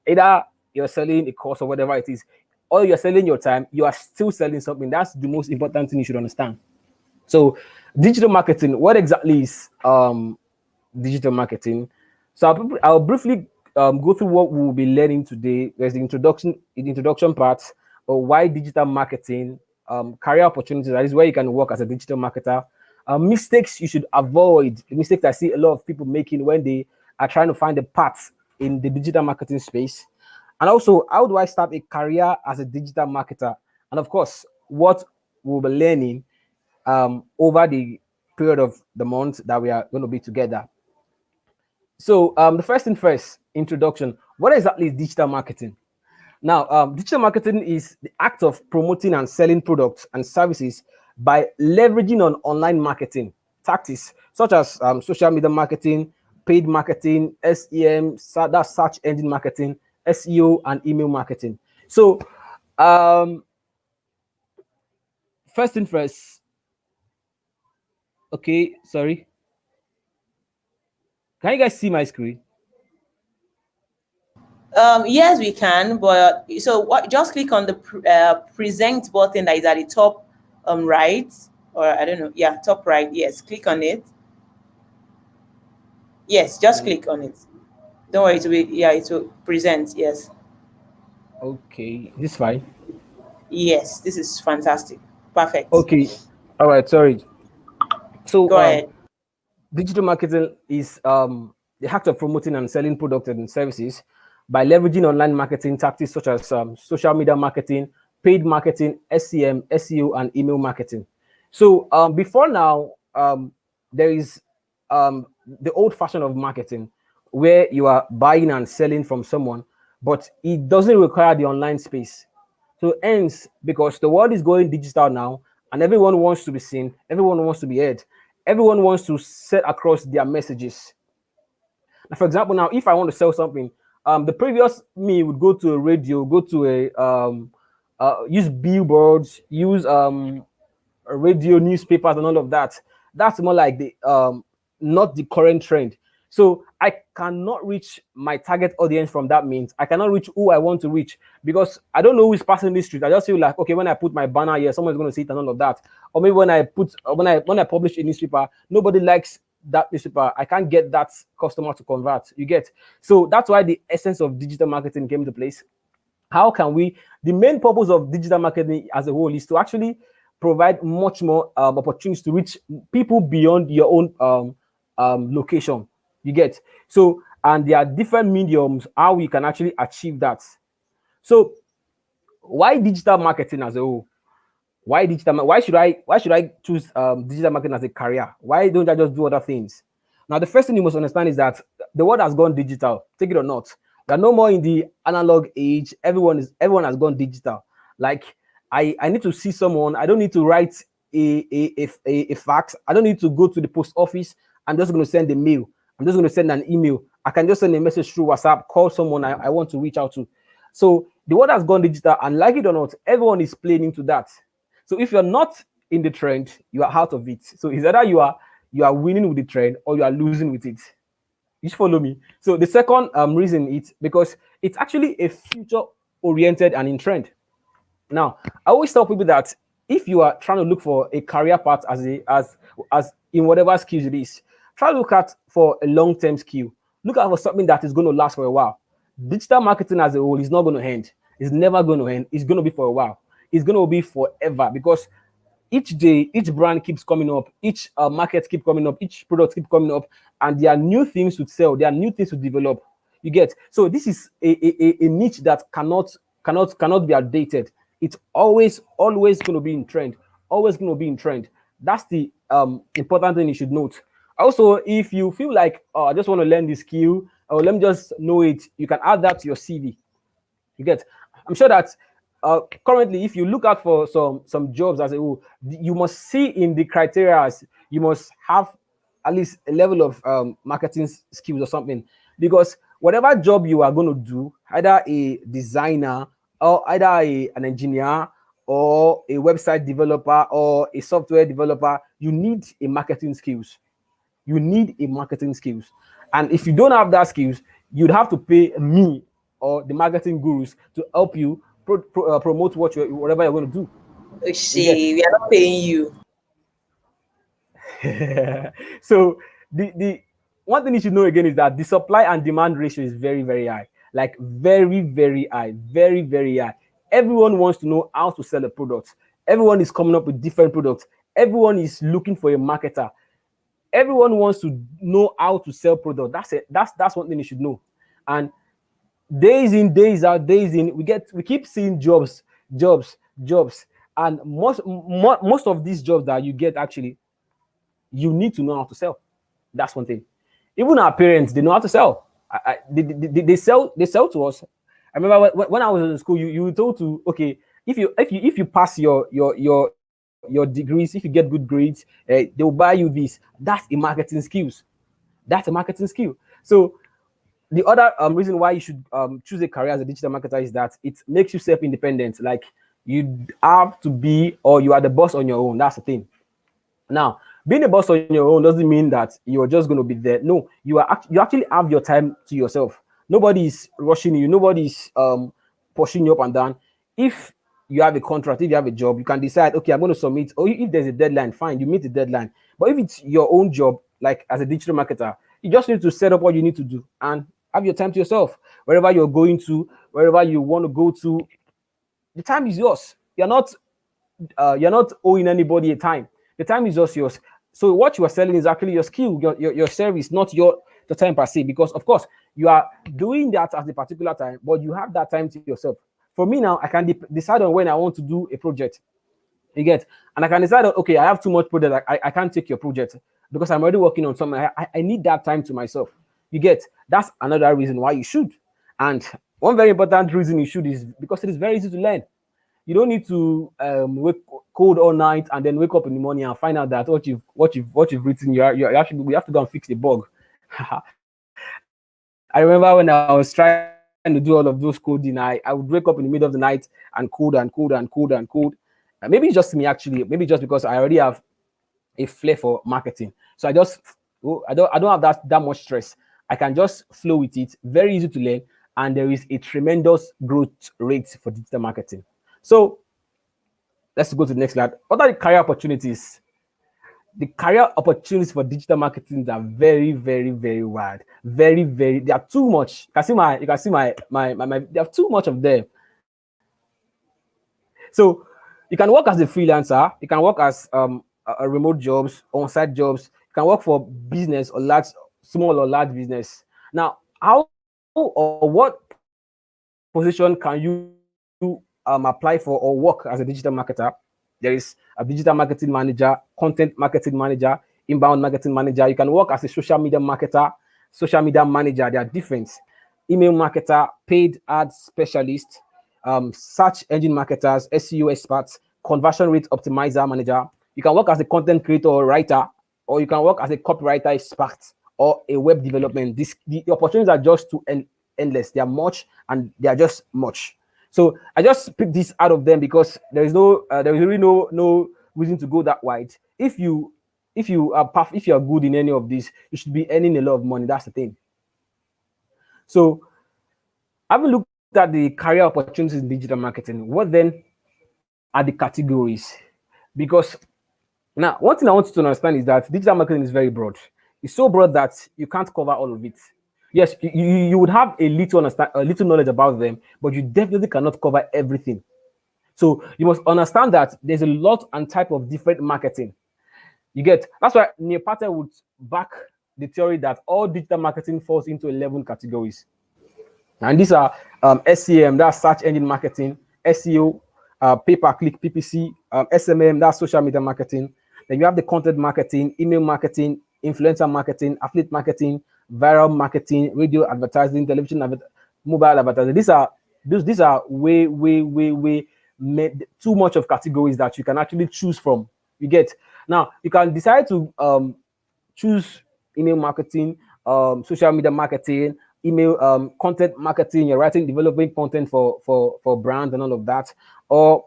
Either you're selling a course or whatever it is, or you're selling your time. You are still selling something. That's the most important thing you should understand. So, digital marketing, what exactly is digital marketing? So, I'll briefly go through what we'll be learning today. There's the introduction part, or why digital marketing, career opportunities. That is where you can work as a digital marketer. Mistakes you should avoid. The mistakes I see a lot of people making when they are trying to find a path in the digital marketing space, and also how do I start a career as a digital marketer, and of course, what we'll be learning over the period of the month that we are going to be together. So, the first thing first, introduction. What exactly is digital marketing? Now, digital marketing is the act of promoting and selling products and services by leveraging on online marketing tactics such as social media marketing, paid marketing, SEM, that's search engine marketing, SEO, and email marketing. So, um, first thing first. Okay, sorry. Can you guys see my screen? Yes, we can. But so what? Just click on the present button that is at the top, right, or I don't know. Yeah, top right. Yes, click on it. Yes, just Okay, click on it. Don't worry, it will be, yeah, it will present. Yes, okay, this fine. yes, this is fantastic. Perfect. Okay, all right, sorry. So, Go ahead. digital marketing is the act of promoting and selling products and services by leveraging online marketing tactics such as social media marketing, paid marketing, SEM, SEO, and email marketing. So, before now, there is the old fashion of marketing where you are buying and selling from someone, but it doesn't require the online space. So hence, because the world is going digital now, and everyone wants to be seen, everyone wants to be heard, everyone wants to set across their messages. Now, for example, now if I want to sell something, the previous me would go to a radio, go to a use billboards, use radio, newspapers, and all of that. That's more like the not the current trend. So I cannot reach my target audience from that means. I cannot reach who I want to reach because I don't know who is passing this street. I just feel like okay, when I put my banner here, someone's going to see it and all of that. Or maybe when I publish a newspaper, nobody likes that newspaper. I can't get that customer to convert. You get, so that's why the essence of digital marketing came into place. How can we, the main purpose of digital marketing as a whole is to actually provide much more opportunities to reach people beyond your own location. You get, so and there are different mediums how we can actually achieve that. So why digital marketing as a whole? Why digital? Why should I choose digital marketing as a career? Why don't I just do other things? Now, the first thing you must understand is that the world has gone digital. Take it or not, we are no more in the analog age. Everyone has gone digital. Like I need to see someone. I don't need to write a fax. I don't need to go to the post office. I'm just going to send a mail. I'm just going to send an email. I can just send a message through WhatsApp, call someone I want to reach out to. So the world has gone digital, and like it or not, everyone is playing into that. So if you're not in the trend, you are out of it. So it's either you are winning with the trend or you are losing with it. You follow me. So the second reason is because it's actually a future oriented and in trend. Now, I always tell people that if you are trying to look for a career path as in whatever skills it is, try to look at for a long-term skill. Look out for something that is going to last for a while. Digital marketing as a whole is not going to end. It's never going to end. It's going to be for a while. It's going to be forever because each day, each brand keeps coming up, each market keep coming up, each product keep coming up, and there are new things to sell. There are new things to develop. You get, so this is a niche that cannot be outdated. It's always going to be in trend. Always going to be in trend. That's the important thing you should note. Also, if you feel like, oh, I just want to learn this skill, or let me just know it, you can add that to your CV. You get, I'm sure that currently, if you look out for some jobs as a whole, you must see in the criteria, you must have at least a level of marketing skills or something. Because whatever job you are going to do, either a designer or either an engineer or a website developer or a software developer, you need a marketing skills. You need a marketing skills. And if you don't have that skills, you'd have to pay me or the marketing gurus to help you promote whatever you're going to do. You get. She, we are not paying you. So the one thing you should know again is that the supply and demand ratio is very, very high. Like very, very high, very, very high. Everyone wants to know how to sell a product. Everyone is coming up with different products. Everyone is looking for a marketer. Everyone wants to know how to sell product. That's it. That's one thing you should know. And days in, days out, days in, we keep seeing jobs, and most of these jobs that you get, actually, you need to know how to sell. That's one thing. Even our parents, they know how to sell. They sell to us. I remember when I was in school, you were told to, okay, if you pass your degrees, if you get good grades, they will buy you this. That's a marketing skills. That's a marketing skill. So the other reason why you should choose a career as a digital marketer is that it makes you self-independent. Like, you have to be, or you are the boss on your own. That's the thing. Now, being a boss on your own doesn't mean that you're just going to be there. No, you actually have your time to yourself. Nobody is rushing you. Nobody is pushing you up and down. If you have a contract, if you have a job, you can decide, okay, I'm going to submit. Or if there's a deadline, fine, you meet the deadline. But if it's your own job, like as a digital marketer, you just need to set up what you need to do and have your time to yourself. Wherever you're going to, wherever you want to go to, the time is yours. You're not owing anybody a time. The time is just yours. So what you are selling is actually your skill, your service, not the time per se. Because of course you are doing that at a particular time, but you have that time to yourself. For me now, I can decide on when I want to do a project. You get, and I can decide on, okay, I have too much project. I can't take your project because I'm already working on something. I need that time to myself. You get, that's another reason why you should. And one very important reason you should is because it is very easy to learn. You don't need to wake code all night and then wake up in the morning and find out that what you've written, you actually, we have to go and fix the bug. I remember when I was trying to do all of those coding, I would wake up in the middle of the night and code and code and code and code and code. Maybe it's just me, actually. Maybe just because I already have a flair for marketing. So I don't have that much stress. I can just flow with it. Very easy to learn, and there is a tremendous growth rate for digital marketing. So let's go to the next slide. What are the career opportunities? The career opportunities for digital marketing are very, very, very wide. Very, very. They are too much. You can see my. There are too much of them. So you can work as a freelancer. You can work as a remote jobs, on-site jobs. You can work for business or small or large business. Now, how or what position can you apply for or work as a digital marketer? There is a digital marketing manager, content marketing manager, inbound marketing manager. You can work as a social media manager. They are different. Email marketer, paid ad specialist, search engine marketers, SEO experts, conversion rate optimizer manager. You can work as a content creator or writer, or you can work as a copywriter expert or a web development. The opportunities are just too endless. They are much, and they are just much. So I just picked this out of them because there is really no reason to go that wide. If you are good in any of these, you should be earning a lot of money. That's the thing. So having looked at the career opportunities in digital marketing, what then are the categories? Because now, one thing I want you to understand is that digital marketing is very broad. It's so broad that you can't cover all of it. Yes, you would have a little knowledge about them, but you definitely cannot cover everything. So you must understand that there's a lot and type of different marketing. You get, that's why Neil Patel would back the theory that all digital marketing falls into 11 categories. And these are SEM, that's search engine marketing, SEO, pay-per-click PPC, SMM, that's social media marketing. Then you have the content marketing, email marketing, influencer marketing, affiliate marketing, viral marketing, radio advertising, mobile advertising. These are way too much of categories that you can actually choose from. You get, now you can decide to choose email marketing, social media marketing, email content marketing. You're writing, developing content for brands and all of that, or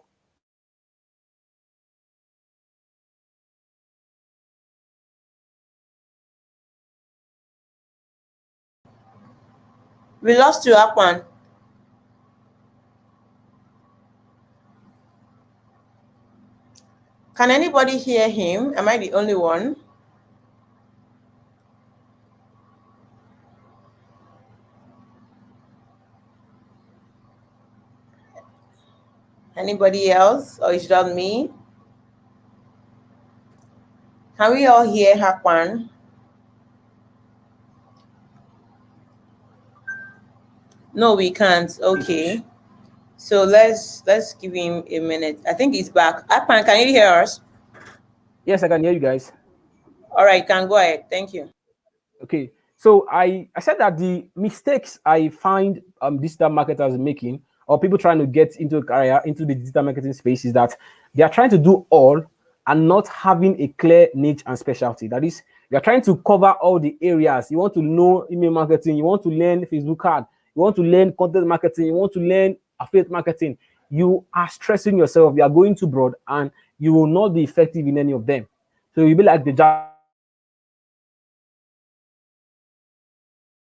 We lost you, Akwan. Can anybody hear him? Am I the only one? Anybody else? Or is that me? Can we all hear Hakwan? No, we can't. Okay. So let's give him a minute. I think he's back. Apan, can you hear us? Yes, I can hear you guys. All right, can go ahead. Thank you. Okay. So I said that the mistakes I find digital marketers making, or people trying to get into a career into the digital marketing space, is that they are trying to do all and not having a clear niche and specialty. That is, you are trying to cover all the areas. You want to know email marketing, you want to learn Facebook ad, you want to learn content marketing, you want to learn affiliate marketing. You are stressing yourself, you are going too broad, and you will not be effective in any of them. So you'll be like the jack of all trades. So what digital marketers do is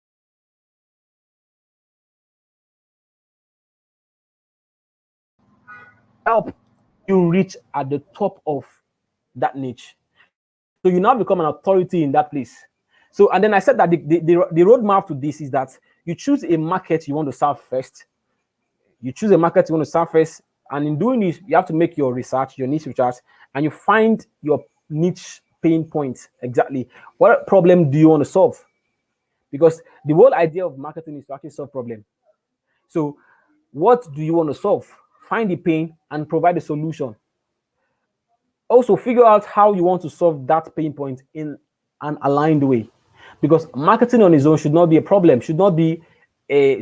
that they help they help you reach at the top of that niche. So you now become an authority in that place. So, and then I said that the roadmap to this is that you choose a market you want to serve first. You choose a market you want to serve first. And in doing this, you have to make your research, your niche research, and you find your niche pain points exactly. What problem do you want to solve? Because the whole idea of marketing is to actually solve problem. So, what do you want to solve? Find the pain and provide a solution. Also, figure out how you want to solve that pain point in an aligned way. Because marketing on its own should not be a problem, should not be a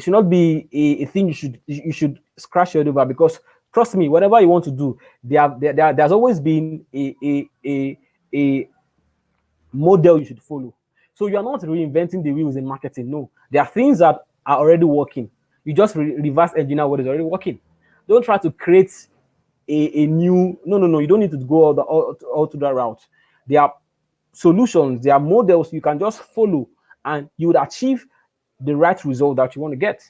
thing you should scratch your head over. Because trust me, whatever you want to do, there's always been a model you should follow. So you are not reinventing the wheels in marketing. No, there are things that are already working. You just reverse engineer what is already working. Don't try to create a new. No, no, no. You don't need to go all to that route. There are solutions. There are models you can just follow, and you would achieve the right result that you want to get.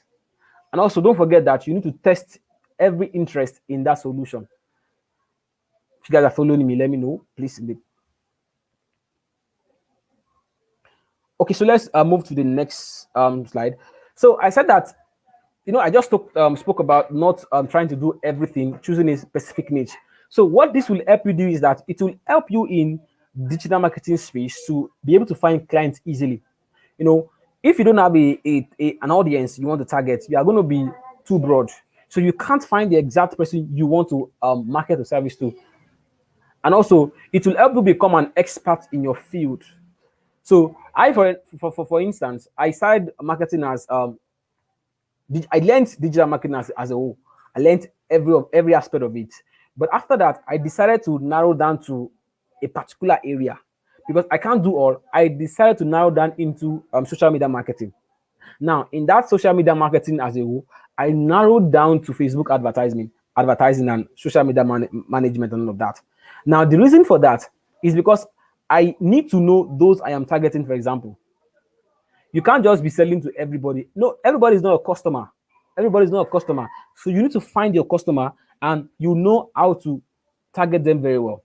And also, don't forget that you need to test every interest in that solution. If you guys are following me, let me know, please. Okay, so let's move to the next slide. So I said that I just spoke about not trying to do everything, choosing a specific niche. So what this will help you do is that it will help you in digital marketing space to be able to find clients easily. If you don't have an audience you want to target, you are going to be too broad. So you can't find the exact person you want to market or service to. And also, it will help you become an expert in your field. So for instance, I started marketing as I learned digital marketing as a whole. I learned every aspect of it. But after that, I decided to narrow down to a particular area because I can't do all. I decided to narrow down into social media marketing. Now, in that social media marketing as a whole, I narrowed down to Facebook advertising and social media management and all of that. Now, the reason for that is because I need to know those I am targeting, for example. You can't just be selling to everybody. No, everybody is not a customer. Everybody is not a customer. So you need to find your customer and you know how to target them very well.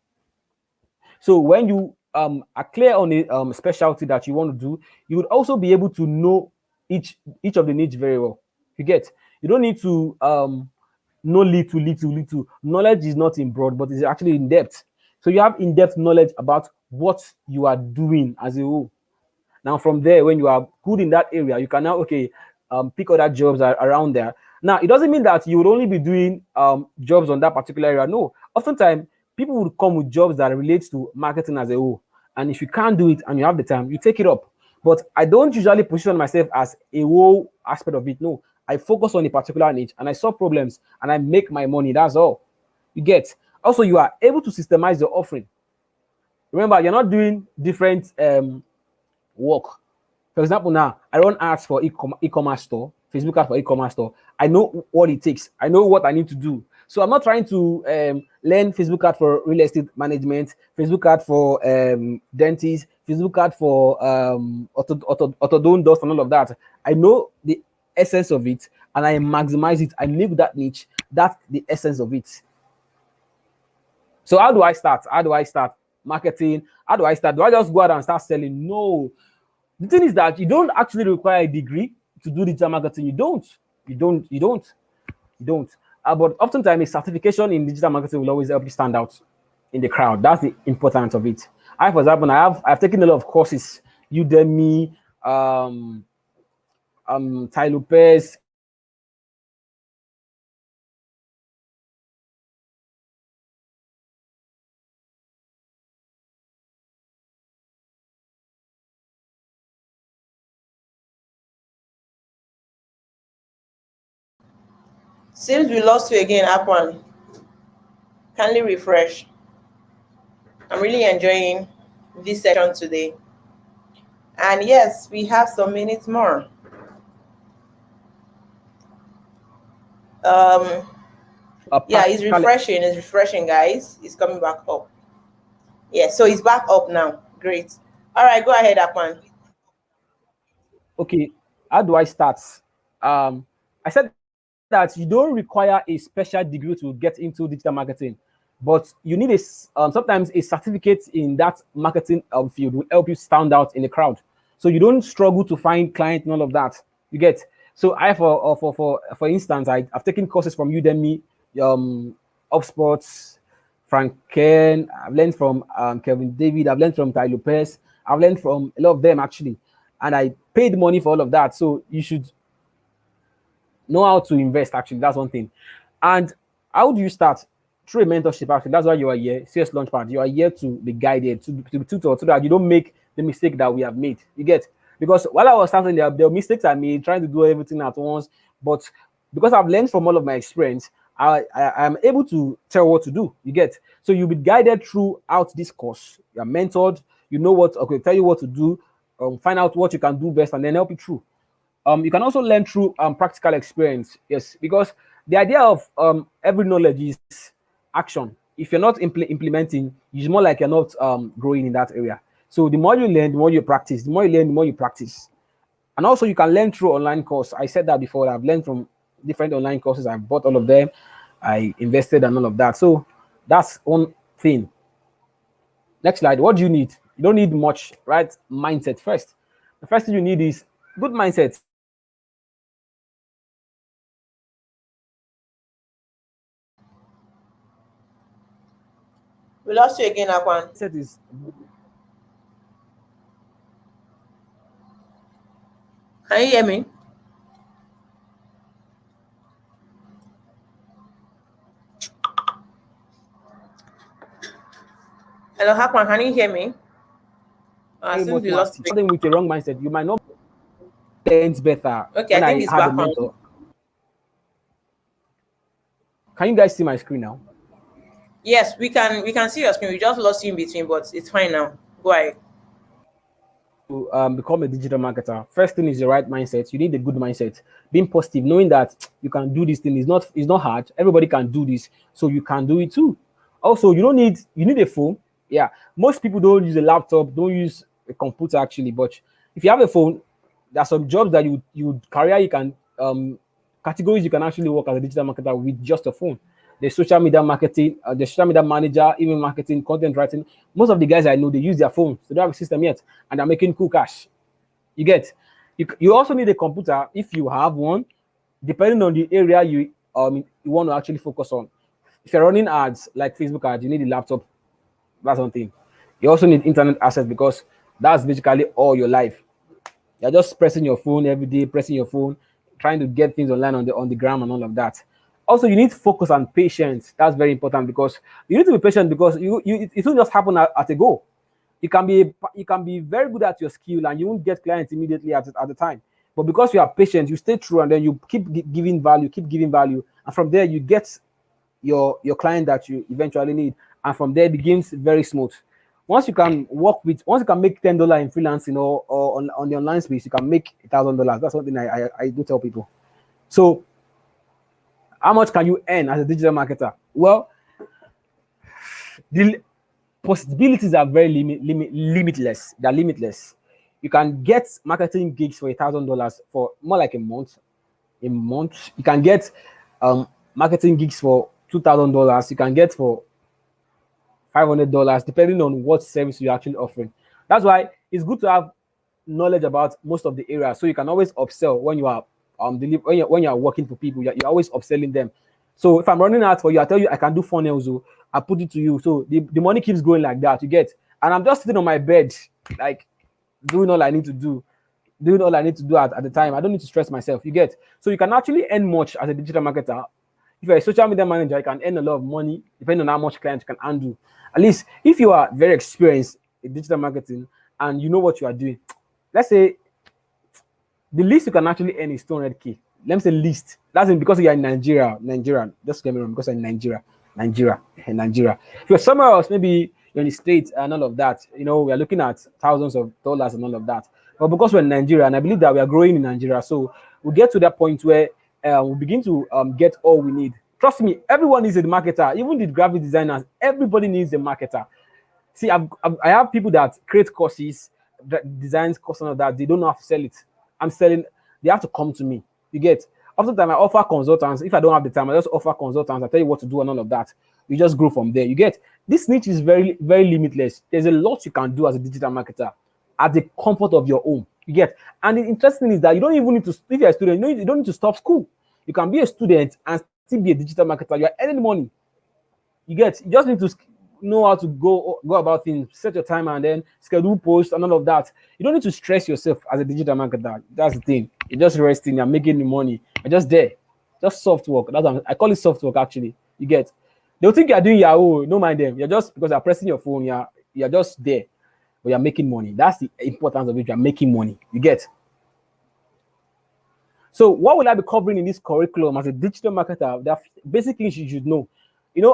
So when you are clear on a specialty that you want to do, you would also be able to know each of the niche very well. You get. You don't need to know little. Knowledge is not in broad, but it's actually in depth. So you have in-depth knowledge about what you are doing as a whole. Now, from there, when you are good in that area, you can now pick other jobs around there. Now, it doesn't mean that you would only be doing jobs on that particular area. No, oftentimes people would come with jobs that relate to marketing as a whole. And if you can't do it and you have the time, you take it up. But I don't usually position myself as a whole aspect of it. No, I focus on a particular niche and I solve problems and I make my money. That's all. You get. Also, you are able to systemize your offering. Remember, you're not doing different work. For example, now I run ads for e-commerce store, Facebook ads for e-commerce store. I know what it takes. I know what I need to do. So I'm not trying to learn Facebook ad for real estate management, Facebook ad for dentists, Facebook ad for orthodontist and all of that. I know the essence of it and I maximize it. I live that niche. That's the essence of it. So how do I start? How do I start marketing? How do I start? Do I just go out and start selling? No. The thing is that you don't actually require a degree to do digital marketing. You don't. You don't. You don't. You don't. But oftentimes, a certification in digital marketing will always help you stand out in the crowd. That's the importance of it. For example, I've taken a lot of courses, Udemy, Tai Lopez, Seems we lost you again, Akwan. Kindly refresh. I'm really enjoying this session today. And yes, we have some minutes more. Um, yeah, it's Practically, refreshing. It's refreshing, guys. It's coming back up. Yeah, so it's back up now. Great. All right, go ahead, Akwan. okay, how do I start? I said that you don't require a special degree to get into digital marketing, but you need sometimes a certificate in that marketing field will help you stand out in the crowd, so you don't struggle to find clients and all of that. You get. So I for instance, I've taken courses from Udemy, HubSpot, Frank Ken. I've learned from Kevin David. I've learned from Ty Lopez. I've learned from a lot of them actually, and I paid money for all of that. So you should know how to invest. Actually, that's one thing. And how do you start? Through a mentorship. Actually, that's why you are here. CS Launchpad. You are here to be guided, to be tutored, so that you don't make the mistake that we have made. You get. Because while I was starting, there were mistakes I made trying to do everything at once. But because I've learned from all of my experience, I am able to tell what to do. You get. So you'll be guided throughout this course. You're mentored. You know what. Okay, tell you what to do. Find out what you can do best, and then help you through. You can also learn through practical experience. Yes, because the idea of every knowledge is action. If you're not implementing, it's more like you're not growing in that area. So the more you learn, the more you practice. The more you learn, the more you practice. And also, you can learn through online course. I said that before. I've learned from different online courses. I've bought all of them. I invested and all of that. So that's one thing. Next slide. What do you need? You don't need much, right? Mindset first. The first thing you need is good mindset. We lost you again, Akwan. Mindset is Can you hear me? Hello, Akwan. Can you hear me? very Since much we more lost active. you. Something with a wrong mindset, you might not learn better. Okay, I When think I it's had a back on. mentor, can you guys see my screen now? Yes, we can see your screen. We just lost you in between, but it's fine now. Go ahead. To become a digital marketer, first thing is the right mindset. You need a good mindset, being positive, knowing that you can do this thing. Is not hard. Everybody can do this, so you can do it too. Also, you need a phone. Yeah, most people don't use a laptop, don't use a computer actually. But if you have a phone, there are some jobs that you career you can categories you can actually work as a digital marketer with just a phone. The social media marketing, the social media manager, email marketing, content writing. Most of the guys I know, they use their phones. They don't have a system yet, and they're making cool cash. You get. You also need a computer if you have one, depending on the area you want to actually focus on. If you're running ads like Facebook ads, you need a laptop. That's one thing. You also need internet access because that's basically all your life. You're just pressing your phone every day, pressing your phone, trying to get things online on the gram and all of that. Also, you need focus and patience. That's very important because you need to be patient because it won't just happen at a go. You can be very good at your skill and you won't get clients immediately at the time. But because you are patient, you stay true and then you keep giving value, and from there you get your client that you eventually need, and from there it begins very smooth. Once you can make $10 in freelancing or on the online space, you can make $1,000. That's something I do tell people. So how much can you earn as a digital marketer? Well, the possibilities are very limitless. They're limitless. You can get marketing gigs for $1,000 for more like a month. You can get marketing gigs for $2,000. You can get for $500, depending on what service you're actually offering. That's why it's good to have knowledge about most of the areas, so you can always upsell when you are when you're working for people. You're always upselling them. So if I'm running out for you, I tell you I can do funnels. So I put it to you. So the money keeps going like that. You get, and I'm just sitting on my bed, like doing all I need to do, at the time. I don't need to stress myself. You get, so you can actually earn much as a digital marketer. If you're a social media manager, you can earn a lot of money depending on how much clients you can handle. At least if you are very experienced in digital marketing and you know what you are doing, let's say the least you can actually earn is 200K. let me say least. That's in because you're in Nigeria, Nigeria. Just get me wrong, because you're in Nigeria. If you're somewhere else, maybe you're in the States and all of that, we are looking at thousands of dollars and all of that. But because we're in Nigeria, and I believe that we are growing in Nigeria, so we get to that point where we begin to get all we need. Trust me, everyone needs a marketer, even the graphic designers. Everybody needs a marketer. See, I have people that create courses, that designs courses and all that. They don't know how to sell it. I'm selling. They have to come to me. You get. Oftentimes, I offer consultants. If I don't have the time, I just offer consultants. I tell you what to do and all of that. You just grow from there. You get. This niche is very, very limitless. There's a lot you can do as a digital marketer at the comfort of your home. You get. And the interesting thing is that you don't even need to. If you're a student, you don't need to stop school. You can be a student and still be a digital marketer. You are earning money. You get. You just need to know how to go about things, set your time, and then schedule posts and all of that. You don't need to stress yourself as a digital marketer. That's the thing. You're just resting. You're making the money. You're just there. Just soft work. I call it soft work. Actually, you get. They'll think you're doing Yahoo. Don't mind them. You're just because you're pressing your phone. You're just there, but you're making money. That's the importance of it. You're making money. You get. So what will I be covering in this curriculum as a digital marketer? There are basic things you should know.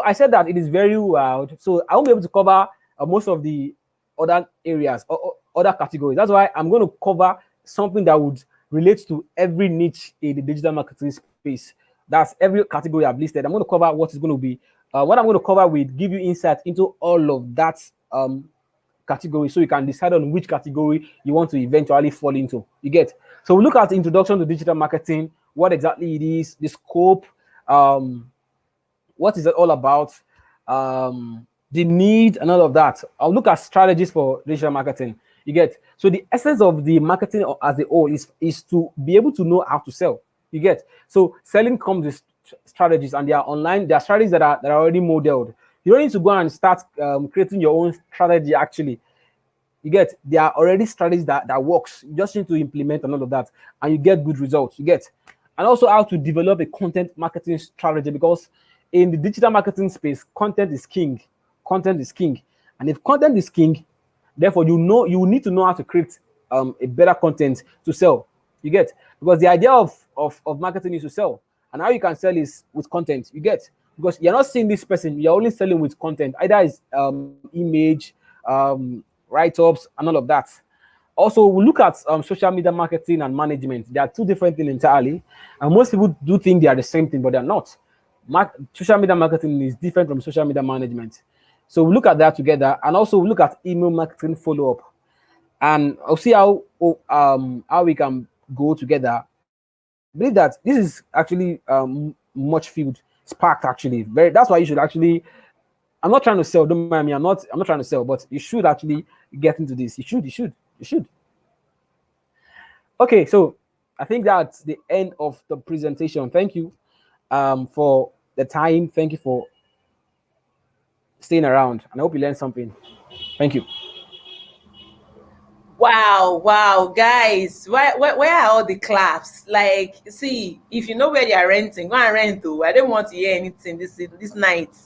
I said that it is very wide, so I won't be able to cover most of the other areas or other categories. That's why I'm going to cover something that would relate to every niche in the digital marketing space. That's every category I've listed. I'm going to cover what is going to be, what I'm going to cover will give you insight into all of that category, so you can decide on which category you want to eventually fall into. You get. So we look at the introduction to digital marketing, what exactly it is, the scope, what is it all about, the need and all of that. I'll look at strategies for digital marketing. You get. So the essence of the marketing as a whole is to be able to know how to sell. You get. So selling comes with strategies, and they are online. There are strategies that are already modeled. You don't need to go and start creating your own strategy. Actually, you get. There are already strategies that works. You just need to implement and all of that, and you get good results. You get. And also how to develop a content marketing strategy, because in the digital marketing space, content is king. Content is king. And if content is king, therefore you need to know how to create a better content to sell. You get. Because the idea of marketing is to sell. And how you can sell is with content. You get. Because you're not seeing this person, you're only selling with content. Either it's image, write-ups, and all of that. Also, we look at social media marketing and management. They are two different things entirely. And most people do think they are the same thing, but they're not. Social media marketing is different from social media management. So we look at that together, and also we look at email marketing follow-up, and I'll see how we can go together. I believe that this is actually much field sparked actually. That's why you should actually. I'm not trying to sell. Don't mind me. I'm not trying to sell, but you should actually get into this. You should. Okay, so I think that's the end of the presentation. Thank you for the time. Thank you for staying around, and I hope you learned something. Thank you. Wow, guys, where are all the claps? Like, see, if you know where they are renting, go and rent. Though I don't want to hear anything this night.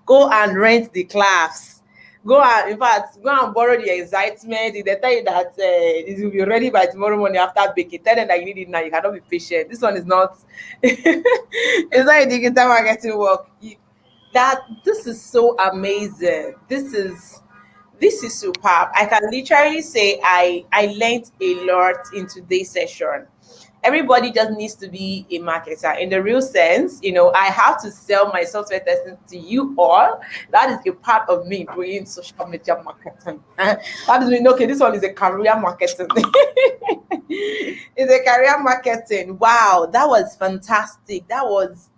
Go and rent the claps. Go and, in fact, go and borrow the excitement. If they tell you that it will be ready by tomorrow morning after baking, tell them that you need it now. You cannot be patient. This one is not. It's not a digital marketing work. This is so amazing. This is superb. I can literally say I learned a lot in today's session. Everybody just needs to be a marketer in the real sense. I have to sell my software testing to you all. That is a part of me doing social media marketing. That does mean, okay, this one is a career marketing. It's a career marketing. Wow, that was fantastic. That was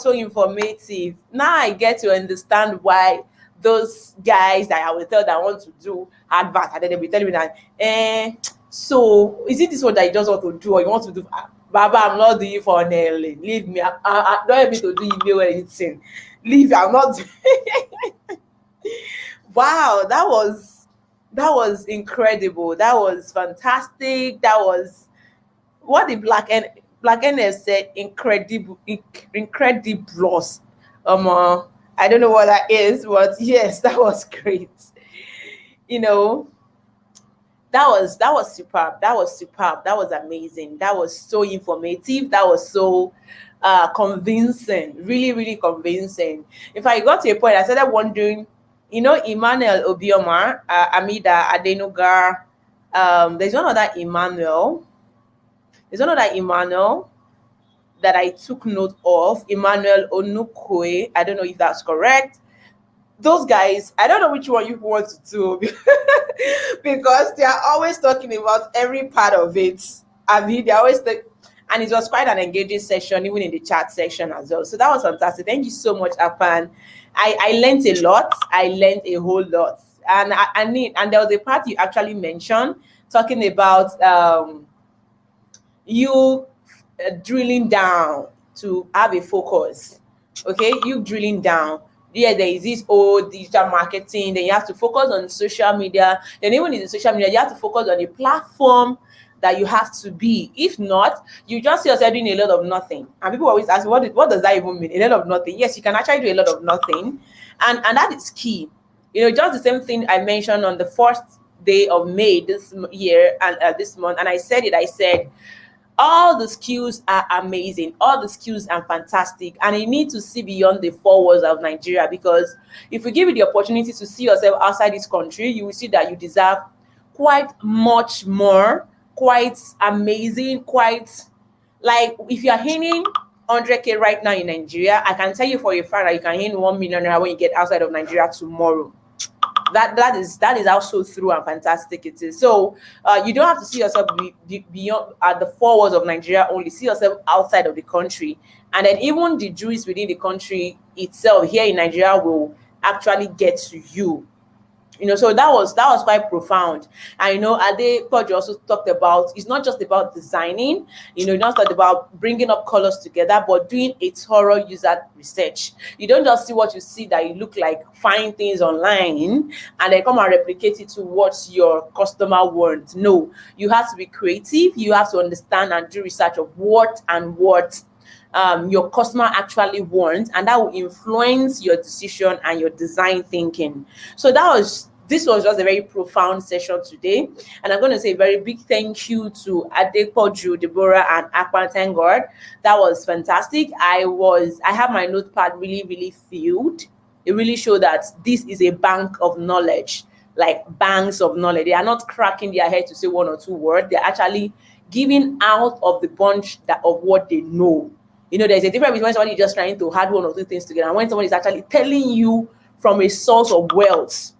so informative. Now I get to understand why those guys that I will tell that want to do advert, and then they'll be telling me that, so is it this one that you just want to do, or you want to do? Baba, I'm not doing for nailing. Leave me. Don't help me to do email or anything. Leave. I'm not. Wow, that was incredible. That was fantastic. That was what the Black NF said, incredible, incredibles. I don't know what that is, but yes, that was great. You know, That was superb. That was superb. That was amazing. That was so informative. That was so convincing. Really, really convincing. In fact, I got to a point I started wondering, Emmanuel Obioma, Amida Adenugar, there's one other Emmanuel. There's one other Emmanuel that I took note of, Emmanuel Onukwe. I don't know if that's correct. Those guys, I don't know which one you want to do because they are always talking about every part of it. I mean, they always and it was quite an engaging session, even in the chat section as well. So that was fantastic. Thank you so much, Apan. I learned a lot. I learned a whole lot, and and there was a part you actually mentioned talking about you drilling down to have a focus. Okay, you drilling down. Yeah, there is this old digital marketing, then you have to focus on social media. Then even in the social media, you have to focus on the platform that you have to be. If not, you just see yourself doing a lot of nothing. And people always ask, what does that even mean? A lot of nothing. Yes, you can actually do a lot of nothing. And that is key. Just the same thing I mentioned on the first day of May this year and this month. And I said, all the skills are amazing. All the skills are fantastic. And you need to see beyond the four walls of Nigeria, because if we give you the opportunity to see yourself outside this country, you will see that you deserve quite much more, quite amazing, quite like if you're earning 100K right now in Nigeria, I can tell you for a fact that you can earn 1 million naira when you get outside of Nigeria tomorrow. That is also through and fantastic it is. So you don't have to see yourself beyond at the four walls of Nigeria only. See yourself outside of the country, and then even the Jews within the country itself here in Nigeria will actually get to you. So that was quite profound. And Ade Podge also talked about, it's not just about designing, not just about bringing up colors together, but doing a thorough user research. You don't just see what you see that you look like, find things online and then come and replicate it to what your customer wants. No, you have to be creative. You have to understand and do research of what your customer actually wants, and that will influence your decision and your design thinking. So this was just a very profound session today, and I'm going to say a very big thank you to Adepoju, Deborah, and Akpan. Thank God, that was fantastic. I have my notepad really, really filled. It really showed that this is a bank of knowledge, like banks of knowledge. They are not cracking their head to say one or two words. They're actually giving out of the bunch of what they know. There's a difference between somebody just trying to add one or two things together and when somebody is actually telling you from a source of wealth.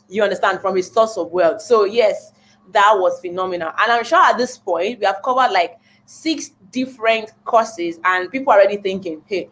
You understand? From a source of wealth. So yes, that was phenomenal. And I'm sure at this point, we have covered like 6 different courses and people are already thinking, hey,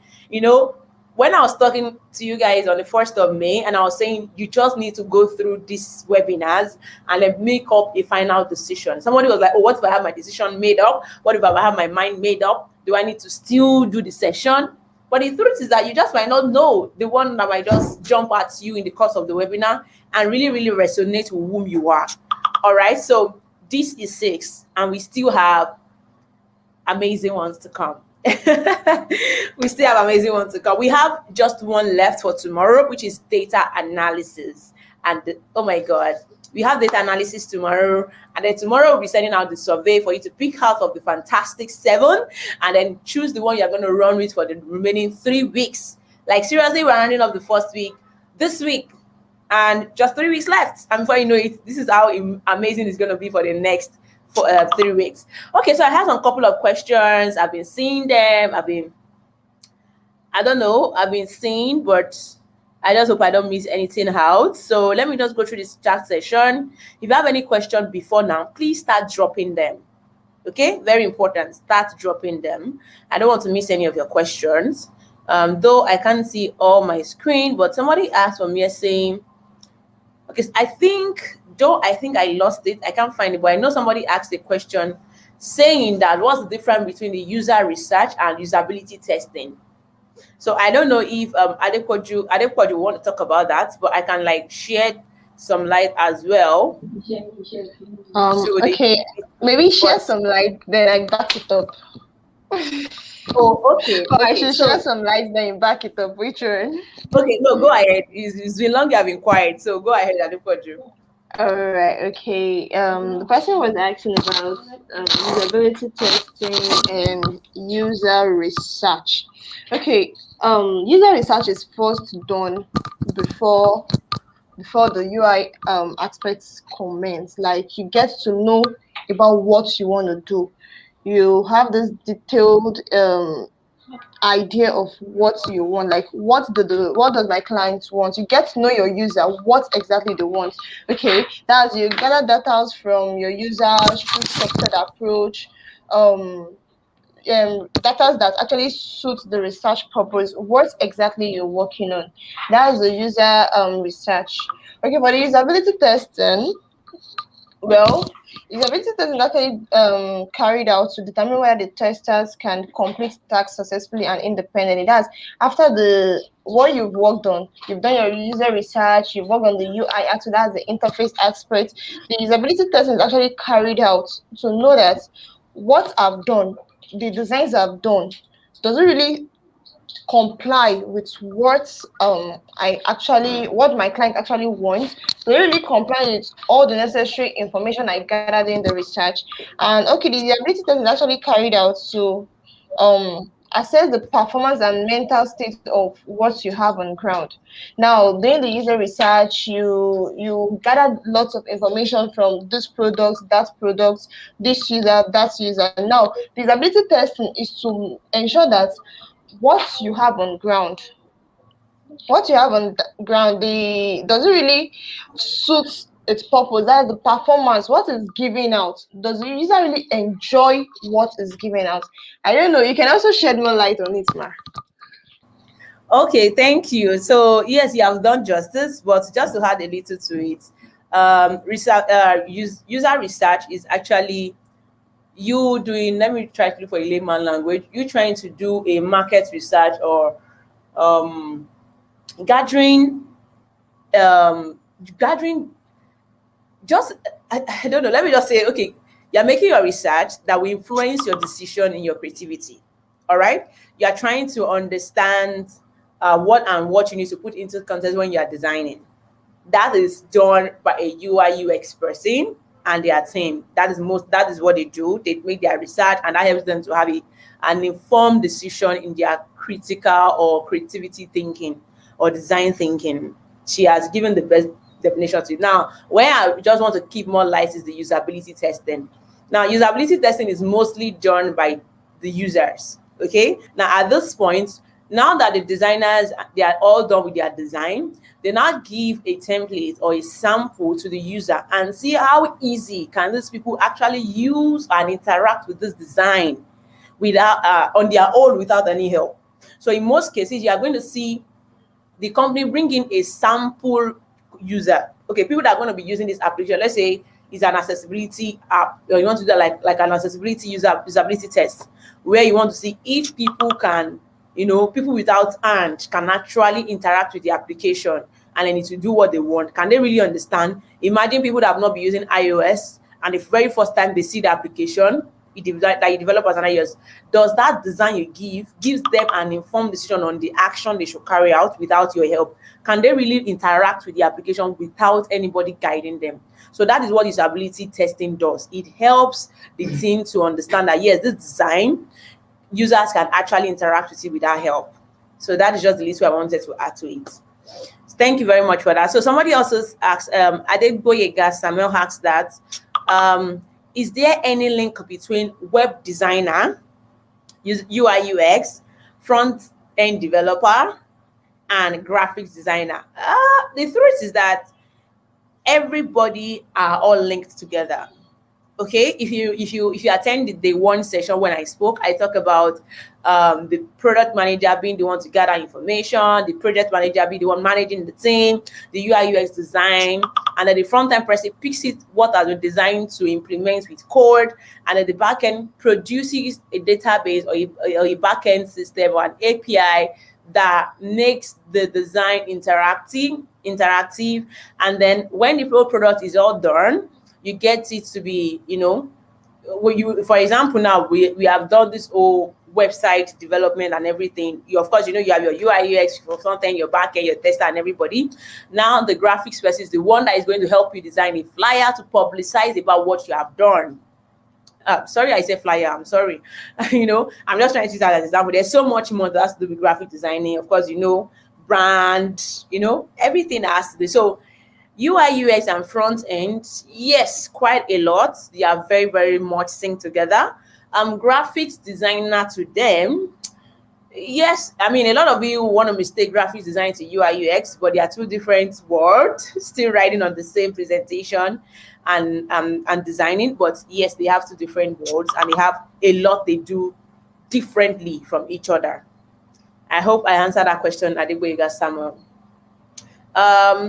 when I was talking to you guys on the 1st of May and I was saying you just need to go through these webinars and then make up a final decision. Somebody was like, oh, what if I have my decision made up? What if I have my mind made up? Do I need to still do the session? But the truth is that you just might not know the one that might just jump at you in the course of the webinar and really, really resonate with whom you are. All right. So this is 6 and we still have amazing ones to come. We still have amazing ones to come. We have just one left for tomorrow, which is data analysis. And oh my God, we have data analysis tomorrow, and then tomorrow we'll be sending out the survey for you to pick out of the fantastic 7 and then choose the one you're going to run with for the remaining 3 weeks. Like seriously, we're running up the first week this week and just 3 weeks left. And before you know it, this is how amazing it's going to be for the next 3 weeks. Okay, so I have some couple of questions. I've been seeing them. I've been seeing, but I just hope I don't miss anything out. So let me just go through this chat session. If you have any question before now, please start dropping them. Okay, very important. Start dropping them. I don't want to miss any of your questions. Though I can't see all my screen, but somebody asked for me saying, okay, I think I lost it. I can't find it, but I know somebody asked a question saying that what's the difference between the user research and usability testing? So I don't know if Adepoju want to talk about that, but I can like shed some light as well. Okay, maybe share some light, then I back it up. Oh, okay. Or I should share some light, then you back it up. Which one? Okay, no, go ahead. It's been long you have been quiet, so go ahead, Adepoju. All right, okay. The question was asking about usability testing and user research. Okay, user research is first done before the UI aspects comments. Like you get to know about what you want to do. You have this detailed idea of what you want, like what does my client want. You get to know your user, what exactly they want. Okay, that's you gather data from your users through structured approach, um data that actually suits the research purpose, what exactly you're working on. That's the user research. Okay, for the usability testing, well, usability testing is actually carried out to determine whether the testers can complete tasks successfully and independently. That's after the what you've worked on. You've done your user research, you've worked on the UI actually, that's the interface aspect. The usability testing is actually carried out to know that what I've done, the designs I've done, does it really comply with what my client actually wants. So really comply with all the necessary information I gathered in the research. And okay, the ability test is actually carried out to assess the performance and mental state of what you have on ground. Now, during the user research, you gather lots of information from this product, this user, that user. Now, the ability testing is to ensure that what you have on ground what you have on ground, the does it really suit its purpose? That's the performance. What is giving out? Does the user really enjoy what is giving out? I don't know. You can also shed more light on it, ma. Okay, thank you. So yes, you have done justice, but just to add a little to it, user research is actually you doing. Let me try to look for a layman language. You trying to do a market research or um, gathering gathering just I don't know. Let me just say, okay, you're making your research that will influence your decision in your creativity. All right, you are trying to understand what you need to put into context when you are designing. That is done by a UI UX person and their team. That is what they do. They make their research and that helps them to have an informed decision in their critical or creativity thinking or design thinking. She has given the best definition to it. Now, where I just want to keep more light is the usability testing. Now, usability testing is mostly done by the users. Okay. Now, at this point, now that the designers they are all done with their design, they now give a template or a sample to the user and see how easy can these people actually use and interact with this design without on their own without any help. So in most cases, you are going to see the company bring in a sample user. Okay, people that are going to be using this application, let's say it's an accessibility app, or you want to do like an accessibility usability test, where you want to see if people can, people without hand can actually interact with the application and they need to do what they want. Can they really understand? Imagine people that have not been using iOS and the very first time they see the application, that you develop as an iOS, does that design you gives them an informed decision on the action they should carry out without your help? Can they really interact with the application without anybody guiding them? So that is what usability testing does. It helps the team to understand that yes, this design users can actually interact with it without help. So that is just the least I wanted to add to it. Thank you very much for that. So somebody else has asked, Adegboyega Samuel asked that, is there any link between web designer, UI UX, front end developer, and graphics designer? The truth is that everybody are all linked together. Okay, if you attend the day one session when I spoke, I talk about the product manager being the one to gather information, the project manager being the one managing the team, the UI UX design, and then the front end person picks it what has been designed to implement with code, and then the back end produces a database or a back end system or an API that makes the design interactive, and then when the product is all done, you get it to be, for example, now we have done this whole website development and everything. You, of course, you have your UI UX, your front end, your back end, your tester, and everybody. Now the graphics person is the one that is going to help you design a flyer to publicize about what you have done. Sorry, I said flyer. I'm sorry. I'm just trying to use that as an example. There's so much more that has to do with graphic designing. Of course, brand, everything that has to do. So UI, UX, and front end, yes, quite a lot. They are very, very much synced together. Graphics designer to them, yes, I mean, a lot of you want to mistake graphics design to UI UX, but they are two different words, still writing on the same presentation and designing. But yes, they have two different words and they have a lot they do differently from each other. I hope I answered that question, Adegboyega Samuel.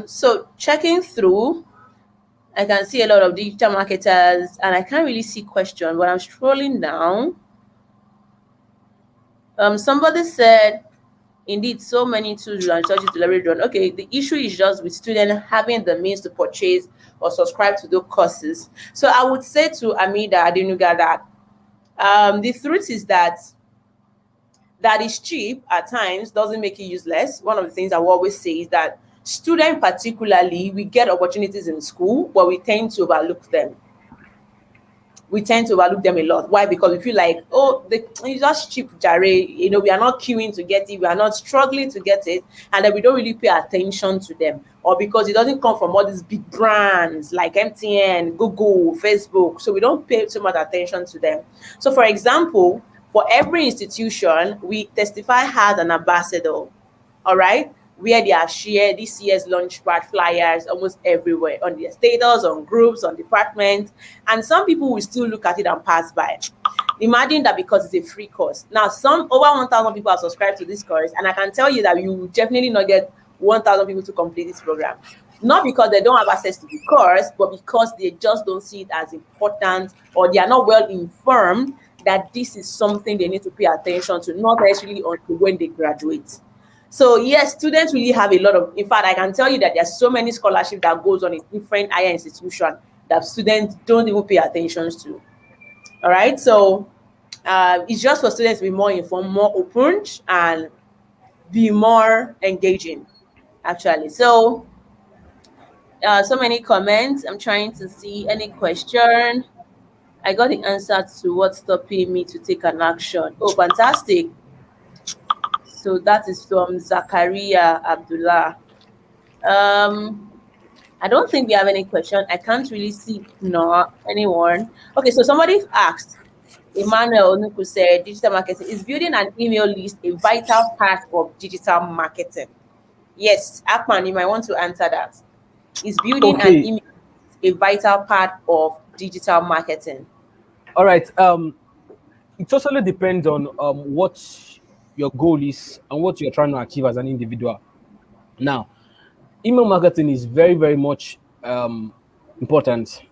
So checking through, I can see a lot of digital marketers and I can't really see question, but I'm scrolling down. Somebody said, indeed, so many tools and resources to leverage on. Okay, the issue is just with students having the means to purchase or subscribe to those courses. So I would say to Amida Adenuga that the truth is that is cheap at times doesn't make it useless. One of the things I will always say is that students particularly, we get opportunities in school, but we tend to overlook them. We tend to overlook them a lot. Why? Because we feel like, oh, it's just cheap, jare. We are not queuing to get it. We are not struggling to get it. And then we don't really pay attention to them. Or because it doesn't come from all these big brands like MTN, Google, Facebook. So we don't pay too much attention to them. So for example, for every institution, we testify as an ambassador. All right, where they have shared this year's Launchpad flyers almost everywhere on their status, on groups, on departments, and some people will still look at it and pass by. Imagine that because it's a free course. Now, some over 1,000 people have subscribed to this course, and I can tell you that you will definitely not get 1,000 people to complete this program. Not because they don't have access to the course, but because they just don't see it as important or they are not well informed that this is something they need to pay attention to, not necessarily until when they graduate. So yes, students really have a lot of, in fact, I can tell you that there's so many scholarships that goes on in different higher institutions that students don't even pay attention to. All right. So it's just for students to be more informed, more open, and be more engaging, actually. So so many comments. I'm trying to see any question. I got the answer to what's stopping me to take an action. Oh, fantastic. So that is from Zakaria Abdullah. I don't think we have any question. I can't really see anyone. Okay, so somebody asked, Emmanuel Onuku said, digital marketing is building an email list a vital part of digital marketing. Yes, Akman, you might want to answer that. Is building an Okay. email list a vital part of digital marketing? All right. It totally depends on what your goal is and what you're trying to achieve as an individual. Now, email marketing is very, very much important.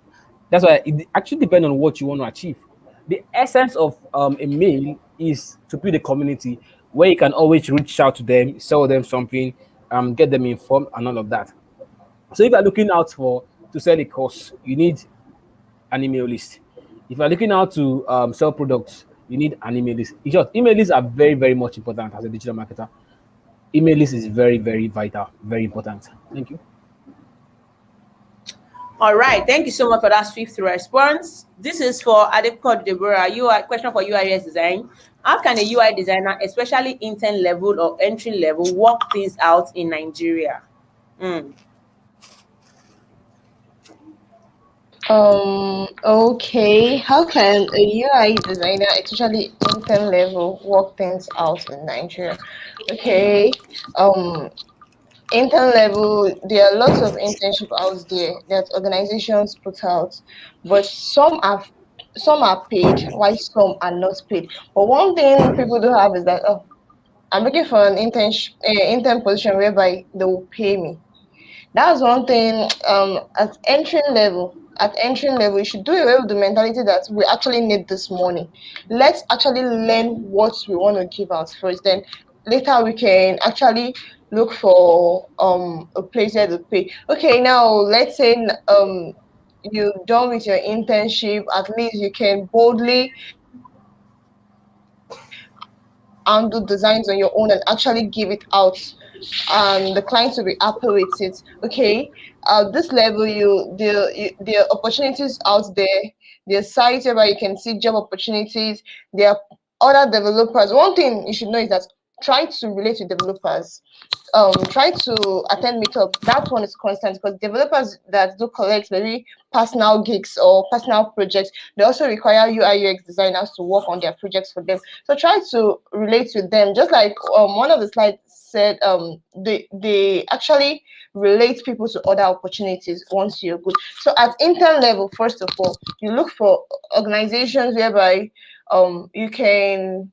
That's why it actually depends on what you want to achieve. The essence of a mail is to build a community where you can always reach out to them, sell them something, get them informed, and all of that. So if you're looking out to sell a course, you need an email list. If you're looking out to sell products, you need an email list. In short, email lists are very, very much important as a digital marketer. Email list is very, very vital, very important. Thank you. All right, thank you so much for that swift response. This is for Adepko Deborah. UI question for UI design. How can a UI designer, especially intern level or entry level, work things out in Nigeria? Okay. How can a UI designer, especially intern level, work things out in Nigeria? Okay. Intern level, there are lots of internship out there that organizations put out, but some are paid, while some are not paid. But one thing people do have is that, oh, I'm looking for an intern position whereby they will pay me. That's one thing. At entry level, you should do away with the mentality that we actually need this money. Let's actually learn what we want to give out first. Then later we can actually look for a place there to pay. Okay, now let's say you're done with your internship. At least you can boldly handle designs on your own and actually give it out, and the clients will be happy with it. Okay, at this level, there are opportunities out there. There are sites whereby you can see job opportunities. There are other developers. One thing you should know is that try to relate with developers. Try to attend meetup. That one is constant because developers that do collect maybe personal gigs or personal projects, they also require UI UX designers to work on their projects for them. So try to relate with them. Just like one of the slides said, they actually relate people to other opportunities once you're good. So at intern level, first of all, you look for organizations whereby you can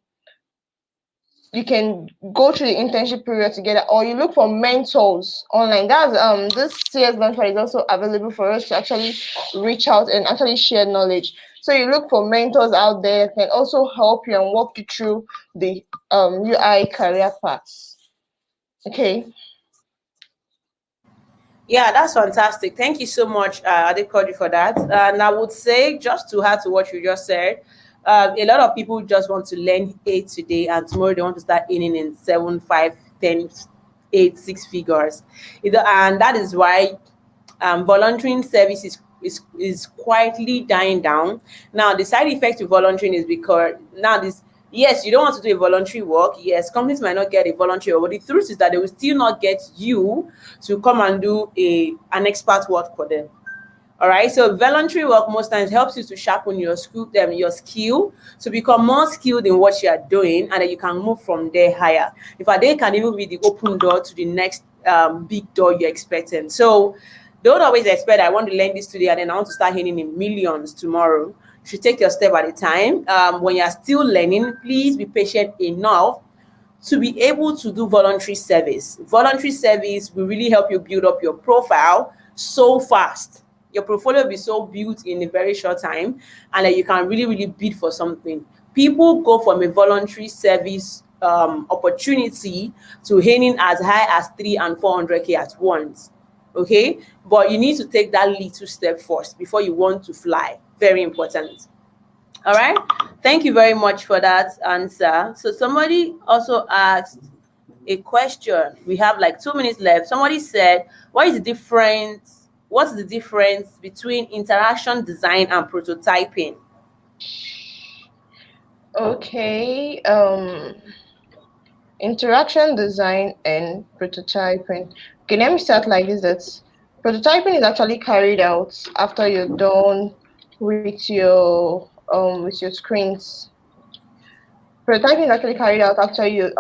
go through the internship period together, or you look for mentors online. That's this CS Launchpad is also available for us to actually reach out and actually share knowledge. So you look for mentors out there that can also help you and walk you through the UI career paths. Okay. Yeah, that's fantastic. Thank you so much, Adekoji, for that. And I would say, just to add to what you just said, a lot of people just want to learn eight today, and tomorrow they want to start earning in 7, 5, 10, 8, 6 figures. And that is why volunteering service is quietly dying down. Now, the side effect to volunteering is because now this yes, you don't want to do a voluntary work. Yes, companies might not get a voluntary work, but the truth is that they will still not get you to come and do an expert work for them. All right. So voluntary work most times helps you to sharpen your skill to become more skilled in what you are doing, and then you can move from there higher. In fact, they can even be the open door to the next big door you're expecting. So don't always expect I want to learn this today and then I want to start earning in millions tomorrow. You should take your step at a time. When you're still learning, please be patient enough to be able to do voluntary service. Voluntary service will really help you build up your profile so fast. Your portfolio will be so built in a very short time, and that you can really, really bid for something. People go from a voluntary service opportunity to earning as high as 300K and 400K at once. Okay, but you need to take that little step first before you want to fly. Very important. All right. Thank you very much for that answer. So somebody also asked a question. We have like 2 minutes left. Somebody said, what is the difference? What's the difference between interaction design and prototyping? Okay. Interaction design and prototyping. Okay, let me start like this. That prototyping is actually carried out after you're done with your screens. Prototyping is actually carried out after you're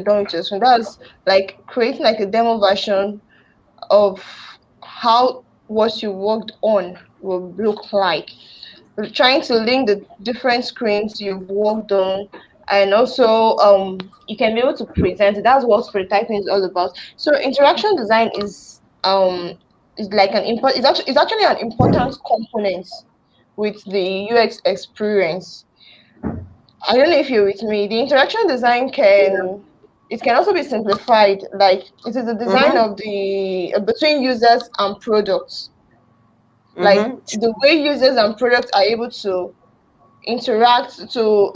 done with your screen. That's like creating like a demo version of how what you worked on will look like. We're trying to link the different screens you've worked on, and also you can be able to present it. That's what prototyping is all about. So interaction design is like it's actually an important component with the UX experience. I don't know if you're with me. The interaction design can also be simplified. Like it is the design Mm-hmm. of the between users and products. Like Mm-hmm. the way users and products are able to interact to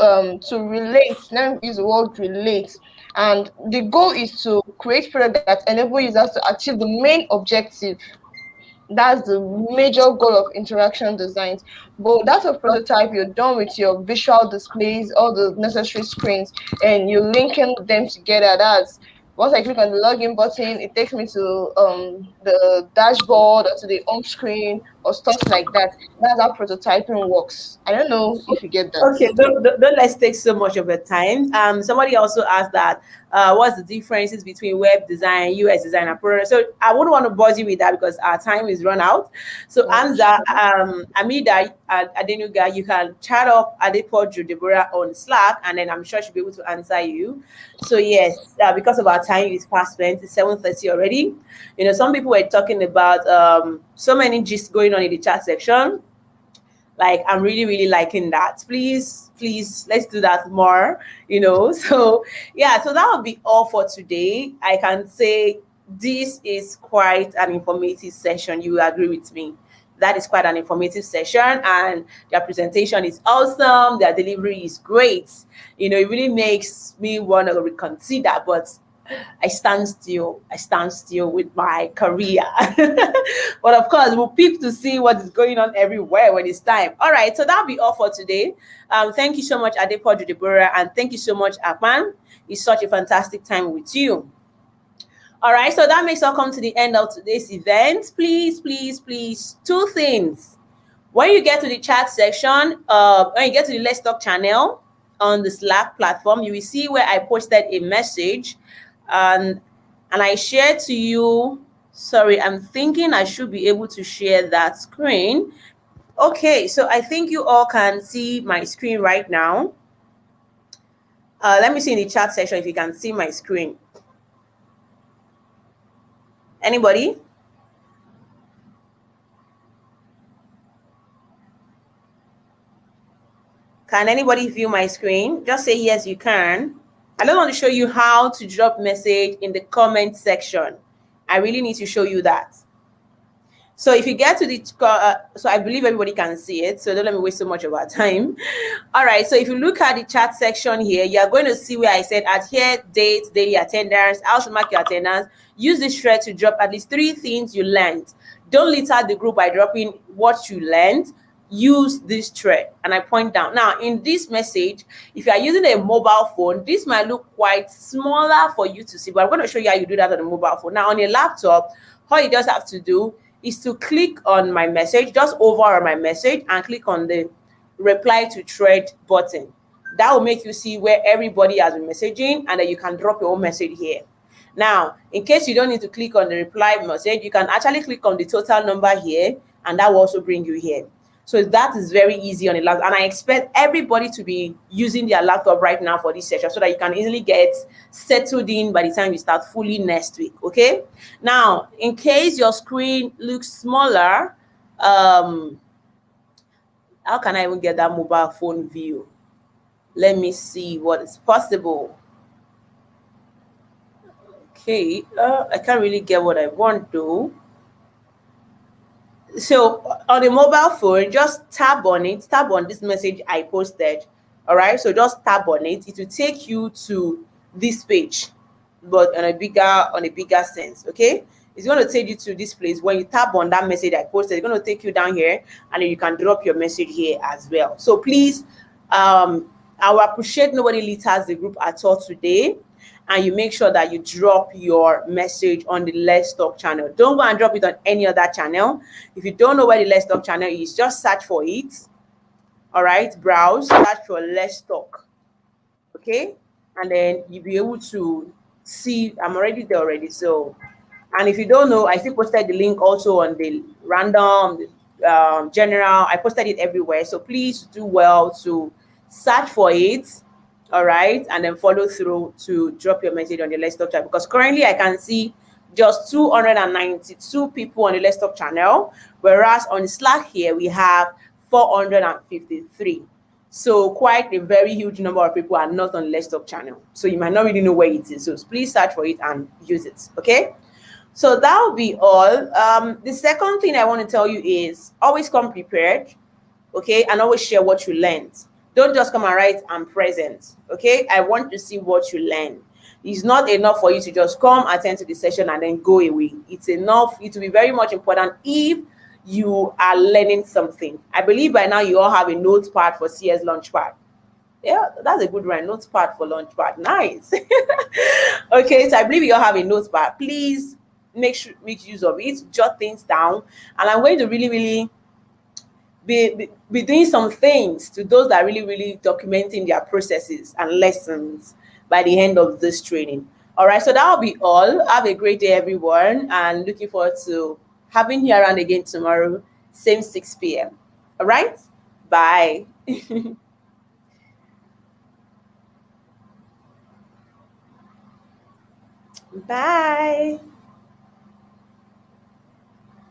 relate. Let me use the word relate. And the goal is to create product that enable users to achieve the main objective. That's the major goal of interaction designs. But that of prototype, you're done with your visual displays, all the necessary screens, and you're linking them together. That's once I click on the login button, it takes me to the dashboard or to the home screen or stuff like that. That's how prototyping works. I don't know if you get that. Okay, don't let's take so much of your time. Somebody also asked that what's the differences between web design, UX design, and product. So I wouldn't want to buzz you with that because our time is run out. So Anza, Amida, Adenuga, you can chat up Adepoju Deborah on Slack, and then I'm sure she'll be able to answer you. So yes, because of our time is past spent, it's 7:30 already. You know, some people were talking about so many gist going on in the chat section. Like, I'm really, really liking that. Please, let's do that more, So yeah, so that would be all for today. I can say this is quite an informative session. You will agree with me that is quite an informative session, and their presentation is awesome. Their delivery is great. It really makes me want to reconsider, but I stand still. I stand still with my career. But of course, we'll peep to see what is going on everywhere when it's time. All right, so that'll be all for today. Thank you so much, Adepoju Deborah, and thank you so much, Akman. It's such a fantastic time with you. All right, so that makes us come to the end of today's event. Please, please, please, two things. When you get to the chat section, when you get to the Let's Talk channel on the Slack platform, you will see where I posted a message, and I shared to you. Sorry, I'm thinking I should be able to share that screen. Okay, so I think you all can see my screen right now. Let me see in the chat section if you can see my screen. Anybody? Can anybody view my screen? Just say yes, you can. I just want to show you how to drop message in the comment section. I really need to show you that. So if you get to the, so I believe everybody can see it. So don't let me waste so much of our time. All right. So if you look at the chat section here, you're going to see where I said adhere, date, daily attendance, how to mark your attendance. Use this thread to drop at least 3 things you learned. Don't litter the group by dropping what you learned. Use this thread, and I point down. Now, in this message, if you are using a mobile phone, this might look quite smaller for you to see, but I'm going to show you how you do that on a mobile phone. Now, on a laptop, all you just have to do is to click on my message, just over on my message, and click on the reply to thread button. That will make you see where everybody has been messaging, and then you can drop your own message here. Now, in case you don't need to click on the reply message, you can actually click on the total number here, and that will also bring you here. So that is very easy on a laptop, and I expect everybody to be using their laptop right now for this session so that you can easily get settled in by the time you start fully next week. Okay. Now, in case your screen looks smaller, how can I even get that mobile phone view? Let me see what is possible. Okay, I can't really get what I want though. So on a mobile phone, just tap on it, tap on this message I posted. All right, so just tap on it. It will take you to this page, but on a bigger sense. Okay, it's going to take you to this place. When you tap on that message I posted, it's going to take you down here, and then you can drop your message here as well. So please, I will appreciate nobody litters the group at all today, and you make sure that you drop your message on the Let's Talk channel. Don't go and drop it on any other channel. If you don't know where the Let's Talk channel is, just search for it. All right, browse, search for Let's Talk. Okay, and then you'll be able to see. I'm already there already. So, and if you don't know, I still posted the link also on the random, general. I posted it everywhere. So please do well to search for it. All right, and then follow through to drop your message on the Let's Talk channel, because currently I can see just 292 people on the Let's Talk channel, whereas on Slack here we have 453. So quite a very huge number of people are not on the Let's Talk channel. So you might not really know where it is. So please search for it and use it. Okay. So that will be all. The second thing I want to tell you is always come prepared. Okay, and always share what you learned. Don't just come and write "I'm present." Okay, I want to see what you learn. It's not enough for you to just come, attend to the session, and then go away. It's enough. It will be very much important if you are learning something. I believe by now you all have a notepad for CS Launchpad. Yeah, that's a good one. Notepad for Launchpad. Nice. Okay, so I believe you all have a notepad. Please make use of it. Jot things down, and I'm going to really be doing some things to those that are really documenting their processes and lessons by the end of this training. All right, so that'll be all. Have a great day, everyone, and looking forward to having you around again tomorrow, same 6 p.m. All right, bye. Bye.